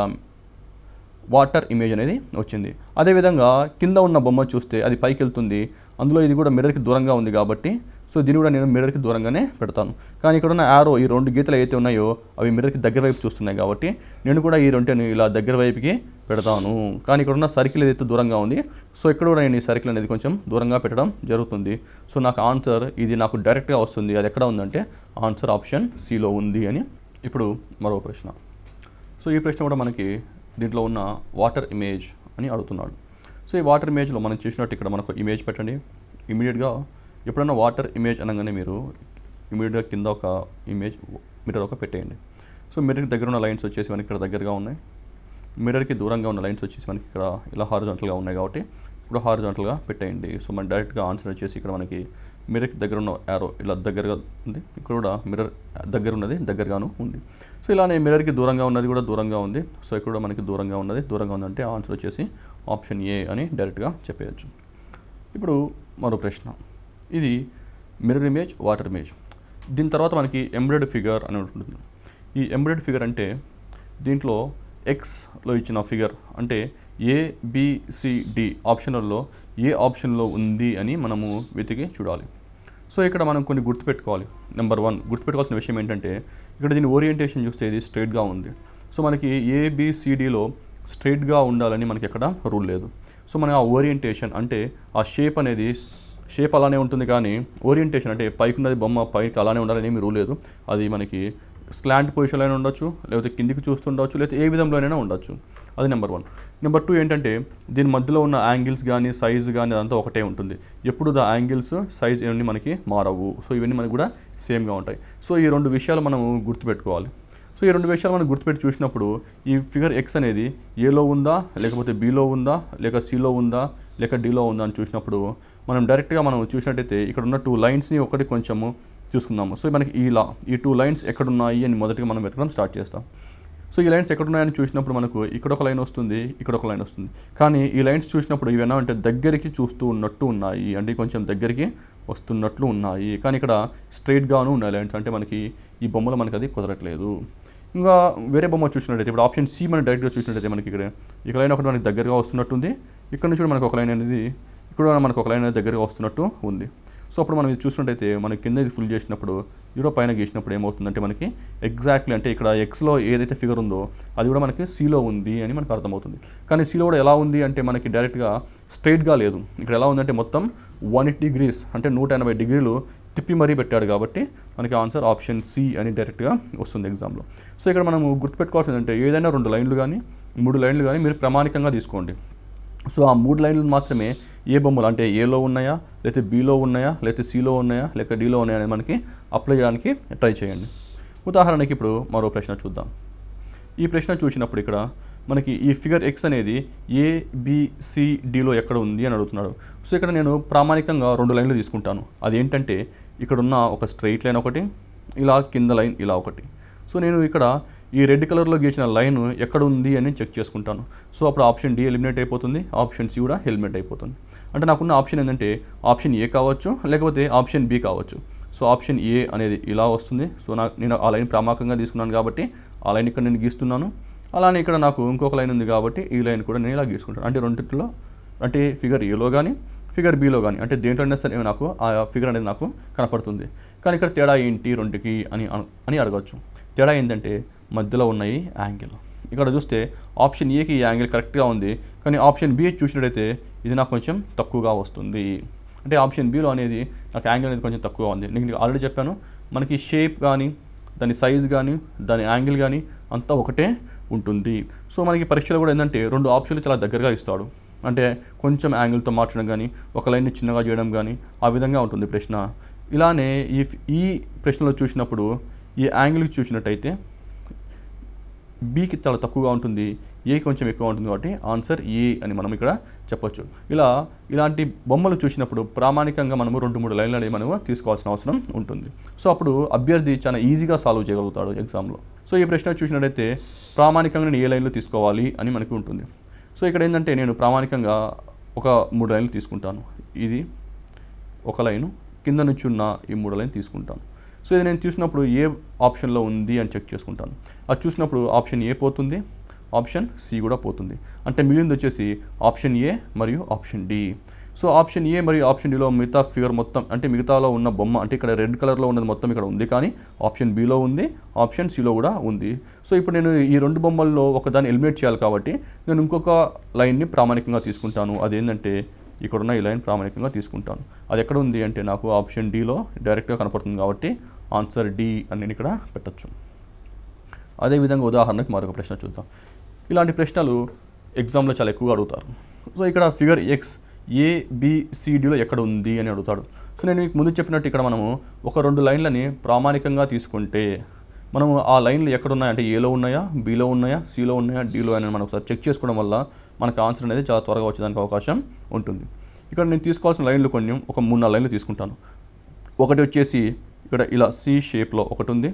వాటర్ ఇమేజ్ అనేది వచ్చింది. అదేవిధంగా కింద ఉన్న బొమ్మ చూస్తే అది పైకి వెళ్తుంది, అందులో ఇది కూడా మిర్రర్కి దూరంగా ఉంది కాబట్టి సో దీన్ని కూడా నేను మిర్రర్కి దూరంగానే పెడతాను. కానీ ఇక్కడ ఉన్న యారో, ఈ 2 గీతలు అయితే ఉన్నాయో అవి మిర్రర్కి దగ్గర వైపు చూస్తున్నాయి కాబట్టి నేను కూడా ఈ 2 ఇలా దగ్గర వైపుకి పెడతాను. కానీ ఇక్కడ ఉన్న సర్కిల్ ఏదైతే దూరంగా ఉంది, సో ఇక్కడ కూడా నేను ఈ సర్కిల్ అనేది కొంచెం దూరంగా పెట్టడం జరుగుతుంది. సో నాకు ఆన్సర్ ఇది నాకు డైరెక్ట్గా వస్తుంది. అది ఎక్కడ ఉందంటే ఆన్సర్ ఆప్షన్ సిలో ఉంది అని. ఇప్పుడు మరో ప్రశ్న. సో ఈ ప్రశ్న కూడా మనకి దీంట్లో ఉన్న వాటర్ ఇమేజ్ అని అడుగుతున్నాడు. సో ఈ వాటర్ ఇమేజ్లో మనం చూసినట్టు ఇక్కడ మనకు ఇమేజ్ పెట్టండి. ఇమీడియట్గా ఎప్పుడైనా వాటర్ ఇమేజ్ అనగానే మీరు ఇమీడియట్గా కింద ఒక ఇమేజ్ మిర్రర్ ఒక పెట్టేయండి. సో మిర్రర్కి దగ్గర ఉన్న లైన్స్ వచ్చేసి మనకి ఇక్కడ దగ్గరగా ఉన్నాయి, మిర్రర్కి దూరంగా ఉన్న లైన్స్ వచ్చేసి మనకి ఇక్కడ ఇలా హారిజాంటల్గా ఉన్నాయి కాబట్టి ఇప్పుడు హారిజాంటల్గా పెట్టేయండి. సో మన డైరెక్ట్గా ఆన్సర్ వచ్చేసి ఇక్కడ మనకి మిర్రర్కి దగ్గర ఉన్న యారో ఇలా దగ్గరగా ఉంది, ఇక్కడ కూడా మిర్రర్ దగ్గర ఉన్నది దగ్గరగాను ఉంది. సో ఇలానే మిర్రర్కి దూరంగా ఉన్నది కూడా దూరంగా ఉంది. సో ఇక్కడ కూడా మనకి దూరంగా ఉన్నది దూరంగా ఉందంటే ఆన్సర్ వచ్చేసి ఆప్షన్ ఏ అని డైరెక్ట్గా చెప్పేయచ్చు. ఇప్పుడు మరో ప్రశ్న. ఇది మిర్రర్ ఇమేజ్, వాటర్ ఇమేజ్. దీని తర్వాత మనకి ఎంబెడెడ్ ఫిగర్ అని ఉంటుంది. ఈ ఎంబెడెడ్ ఫిగర్ అంటే దీంట్లో ఎక్స్లో ఇచ్చిన ఫిగర్ అంటే ఏబిసిడి ఆప్షన్లలో ఏ ఆప్షన్లో ఉంది అని మనము వెతికి చూడాలి. సో ఇక్కడ మనం కొన్ని గుర్తుపెట్టుకోవాలి. నెంబర్ 1 గుర్తుపెట్టుకోవాల్సిన విషయం ఏంటంటే ఇక్కడ దీని ఓరియంటేషన్ చూస్తే ఇది స్ట్రైట్గా ఉంది. సో మనకి ఏబిసిడిలో స్ట్రైట్గా ఉండాలని మనకి ఎక్కడ రూల్ లేదు. సో మన ఆ ఓరియంటేషన్ అంటే ఆ షేప్ అలానే ఉంటుంది, కానీ ఓరియంటేషన్ అంటే పైకి ఉన్నది బొమ్మ పైకి అలానే ఉండాలని ఏమీ రూల్ లేదు. అది మనకి స్లాంట్ పొజిషన్లో అయినా ఉండొచ్చు, లేకపోతే కిందికి చూస్తుండవచ్చు, లేకపోతే ఏ విధంలోనైనా ఉండొచ్చు. అది నెంబర్ 1. నెంబర్ 2 ఏంటంటే దీని మధ్యలో ఉన్న యాంగిల్స్ కానీ సైజ్ కానీ అదంతా ఒకటే ఉంటుంది. ఎప్పుడు ద యాంగిల్స్ సైజ్ ఇవన్నీ మనకి మారవు. సో ఇవన్నీ మనకి కూడా సేమ్గా ఉంటాయి. సో ఈ 2 విషయాలు మనం గుర్తుపెట్టుకోవాలి. సో ఈ 2 విషయాలు మనం గుర్తుపెట్టి చూసినప్పుడు ఈ ఫిగర్ ఎక్స్ అనేది ఏలో ఉందా, లేకపోతే బీలో ఉందా, లేక సిలో ఉందా, లేక డీలో ఉందా అని చూసినప్పుడు మనం డైరెక్ట్గా మనం చూసినట్టయితే ఇక్కడ ఉన్న 2 లైన్స్ని ఒకటి కొంచెము చూసుకుందాము. సో మనకి ఈ 2 లైన్స్ ఎక్కడున్నాయి అని మొదటిగా మనం వెతకడం స్టార్ట్ చేస్తాం. సో ఈ లైన్స్ ఎక్కడున్నాయని చూసినప్పుడు మనకు ఇక్కడ ఒక లైన్ వస్తుంది, ఇక్కడ ఒక లైన్ వస్తుంది. కానీ ఈ లైన్స్ చూసినప్పుడు ఇవేనా అంటే దగ్గరికి చూస్తూ ఉన్నట్టు ఉన్నాయి, అంటే కొంచెం దగ్గరికి వస్తున్నట్లు ఉన్నాయి. కానీ ఇక్కడ స్ట్రైట్గాను ఉన్నాయి లైన్స్, అంటే మనకి ఈ బొమ్మలో మనకి అది కుదరట్లేదు. ఇంకా వేరే బొమ్మ చూసినట్టయితే ఇప్పుడు ఆప్షన్ సి మనం డైరెక్ట్గా చూసినట్టయితే మనకి ఇక్కడ లైన్ ఒకటి మనకి దగ్గరగా వస్తున్నట్టుంది. ఇక్కడ నుంచి కూడా మనకు ఒక లైన్ అనేది, ఇక్కడ మనకు ఒక లైన్ అనేది దగ్గరగా వస్తున్నట్టు ఉంది. సో అప్పుడు మనం ఇది చూసినట్టయితే మనకి కింద ఇది ఫుల్ చేసినప్పుడు జీరో పైన గీసినప్పుడు ఏమవుతుందంటే మనకి ఎగ్జాక్ట్లీ అంటే ఇక్కడ ఎక్స్లో ఏదైతే ఫిగర్ ఉందో అది కూడా మనకి సిలో ఉంది అని మనకు అర్థమవుతుంది. కానీ సిలో కూడా ఎలా ఉంది అంటే మనకి డైరెక్ట్గా స్ట్రైట్గా లేదు. ఇక్కడ ఎలా ఉందంటే మొత్తం 180 degrees అంటే 180 degrees తిప్పి మరీ పెట్టాడు కాబట్టి మనకి ఆన్సర్ ఆప్షన్ సి అని డైరెక్ట్గా వస్తుంది ఎగ్జామ్లో. సో ఇక్కడ మనం గుర్తుపెట్టుకోవాల్సింది అంటే ఏదైనా 2 లైన్లు కానీ 3 లైన్లు కానీ మీరు ప్రామాణికంగా తీసుకోండి. సో ఆ 3 లైన్లు మాత్రమే ఏ బొమ్మలు అంటే ఏలో ఉన్నాయా, లేకపోతే బీలో ఉన్నాయా, లేకపోతే సిలో ఉన్నాయా, లేక డీలో ఉన్నాయా అనేది మనకి అప్లై చేయడానికి ట్రై చేయండి. ఉదాహరణకి ఇప్పుడు మరో ప్రశ్న చూద్దాం. ఈ ప్రశ్న చూసినప్పుడు ఇక్కడ మనకి ఈ ఫిగర్ ఎక్స్ అనేది ఏబిసిడిలో ఎక్కడ ఉంది అని అడుగుతున్నాడు. సో ఇక్కడ నేను ప్రామాణికంగా 2 లైన్లు తీసుకుంటాను. అదేంటంటే ఇక్కడ ఉన్న ఒక స్ట్రైట్ లైన్ ఒకటి, ఇలా కింద లైన్ ఇలా ఒకటి. సో నేను ఇక్కడ ఈ రెడ్ కలర్లో గీసిన లైన్ ఎక్కడ ఉంది అని చెక్ చేసుకుంటాను. సో అప్పుడు ఆప్షన్ డి ఎలిమినేట్ అయిపోతుంది, ఆప్షన్ సి కూడా ఎలిమినేట్ అయిపోతుంది. అంటే నాకున్న ఆప్షన్ ఏంటంటే ఆప్షన్ ఏ కావచ్చు, లేకపోతే ఆప్షన్ బి కావచ్చు. సో ఆప్షన్ ఏ అనేది ఇలా వస్తుంది. సో నేను ఆ లైన్ ప్రామాణికంగా తీసుకున్నాను కాబట్టి ఆ లైన్ ఇక్కడ నేను గీస్తున్నాను. అలానే ఇక్కడ నాకు ఇంకొక లైన్ ఉంది కాబట్టి ఈ లైన్ కూడా నేను ఇలా గీసుకుంటాను. అంటే రెండిట్లో అంటే ఫిగర్ ఏలో కానీ ఫిగర్ బీలో కానీ అంటే దేంట్లోనే సరే నాకు ఆ ఫిగర్ అనేది నాకు కనపడుతుంది. కానీ ఇక్కడ తేడా ఏంటి రెండుకి అని అడగవచ్చు. తేడా ఏంటంటే మధ్యలో ఉన్నాయి యాంగిల్. ఇక్కడ చూస్తే ఆప్షన్ ఏకి ఈ యాంగిల్ కరెక్ట్గా ఉంది, కానీ ఆప్షన్ బి చూసినట్టయితే ఇది నాకు కొంచెం తక్కువగా వస్తుంది. అంటే ఆప్షన్ బిలో అనేది నాకు యాంగిల్ అనేది కొంచెం తక్కువగా ఉంది. నేను ఆల్రెడీ చెప్పాను మనకి షేప్ కానీ దాని సైజ్ కానీ దాని యాంగిల్ కానీ అంతా ఒకటే ఉంటుంది. సో మనకి పరీక్షలో కూడా ఏంటంటే 2 ఆప్షన్లు చాలా దగ్గరగా ఇస్తాడు. అంటే కొంచెం యాంగిల్తో మార్చడం కానీ ఒక లైన్ని చిన్నగా చేయడం కానీ ఆ విధంగా ఉంటుంది ప్రశ్న. ఇలానే ఈ ప్రశ్నలో చూసినప్పుడు ఈ యాంగిల్కి చూసినట్టయితే బీకి చాలా తక్కువగా ఉంటుంది, ఏ కొంచెం ఎక్కువ ఉంటుంది కాబట్టి ఆన్సర్ ఏ అని మనం ఇక్కడ చెప్పొచ్చు. ఇలాంటి బొమ్మలు చూసినప్పుడు ప్రామాణికంగా మనము 2-3 లైన్లు అనేవి మనము తీసుకోవాల్సిన అవసరం ఉంటుంది. సో అప్పుడు అభ్యర్థి చాలా ఈజీగా సాల్వ్ చేయగలుగుతాడు ఎగ్జామ్లో. సో ఈ ప్రశ్న చూసినట్టయితే ప్రామాణికంగా నేను ఏ లైన్లు తీసుకోవాలి అని మనకు ఉంటుంది. సో ఇక్కడ ఏంటంటే నేను ప్రామాణికంగా ఒక 3 లైన్లు తీసుకుంటాను. ఇది ఒక లైను, కింద నుంచి ఉన్న ఈ 3 లైన్ తీసుకుంటాను. సో ఇది నేను చూసినప్పుడు ఏ ఆప్షన్లో ఉంది అని చెక్ చేసుకుంటాను. అది చూసినప్పుడు ఆప్షన్ ఏ పోతుంది, ఆప్షన్ సి కూడా పోతుంది. అంటే మిగిలింది వచ్చేసి ఆప్షన్ ఏ మరియు option D. So option A మరియు ఆప్షన్ డిలో మిగతా ఫిగర్ మొత్తం అంటే మిగతాలో ఉన్న బొమ్మ అంటే ఇక్కడ రెడ్ కలర్లో ఉన్నది మొత్తం ఇక్కడ ఉంది, కానీ ఆప్షన్ బిలో ఉంది, ఆప్షన్ సిలో కూడా ఉంది. సో ఇప్పుడు నేను ఈ 2 బొమ్మల్లో ఒకదాన్ని ఎలిమినేట్ చేయాలి కాబట్టి నేను ఇంకొక లైన్ని ప్రామాణికంగా తీసుకుంటాను. అదేంటంటే ఇక్కడున్న ఈ లైన్ ప్రామాణికంగా తీసుకుంటాను. అది ఎక్కడ ఉంది అంటే నాకు ఆప్షన్ డిలో డైరెక్ట్గా కనపడుతుంది కాబట్టి ఆన్సర్ డి అని నేను ఇక్కడ పెట్టచ్చు. అదేవిధంగా ఉదాహరణకు మరొక ప్రశ్న చూద్దాం. ఇలాంటి ప్రశ్నలు ఎగ్జామ్లో చాలా ఎక్కువగా అడుగుతారు. సో ఇక్కడ ఫిగర్ ఎక్స్ ఏబిసిడిలో ఎక్కడ ఉంది అని అడుగుతాడు. సో నేను మీకు ముందు చెప్పినట్టు ఇక్కడ మనము ఒక 2 లైన్లని ప్రామాణికంగా తీసుకుంటే మనము ఆ లైన్లు ఎక్కడ ఉన్నాయా అంటే ఏలో ఉన్నాయా, బిలో ఉన్నాయా, సిలో ఉన్నాయా, డిలో అని మనం ఒకసారి చెక్ చేసుకోవడం వల్ల మనకు ఆన్సర్ అనేది చాలా త్వరగా వచ్చేదానికి అవకాశం ఉంటుంది. ఇక్కడ నేను తీసుకోవాల్సిన లైన్లు కొన్ని ఒక 3-4 లైన్లు తీసుకుంటాను. ఒకటి వచ్చేసి ఇక్కడ ఇలా సి షేప్లో ఒకటి ఉంది,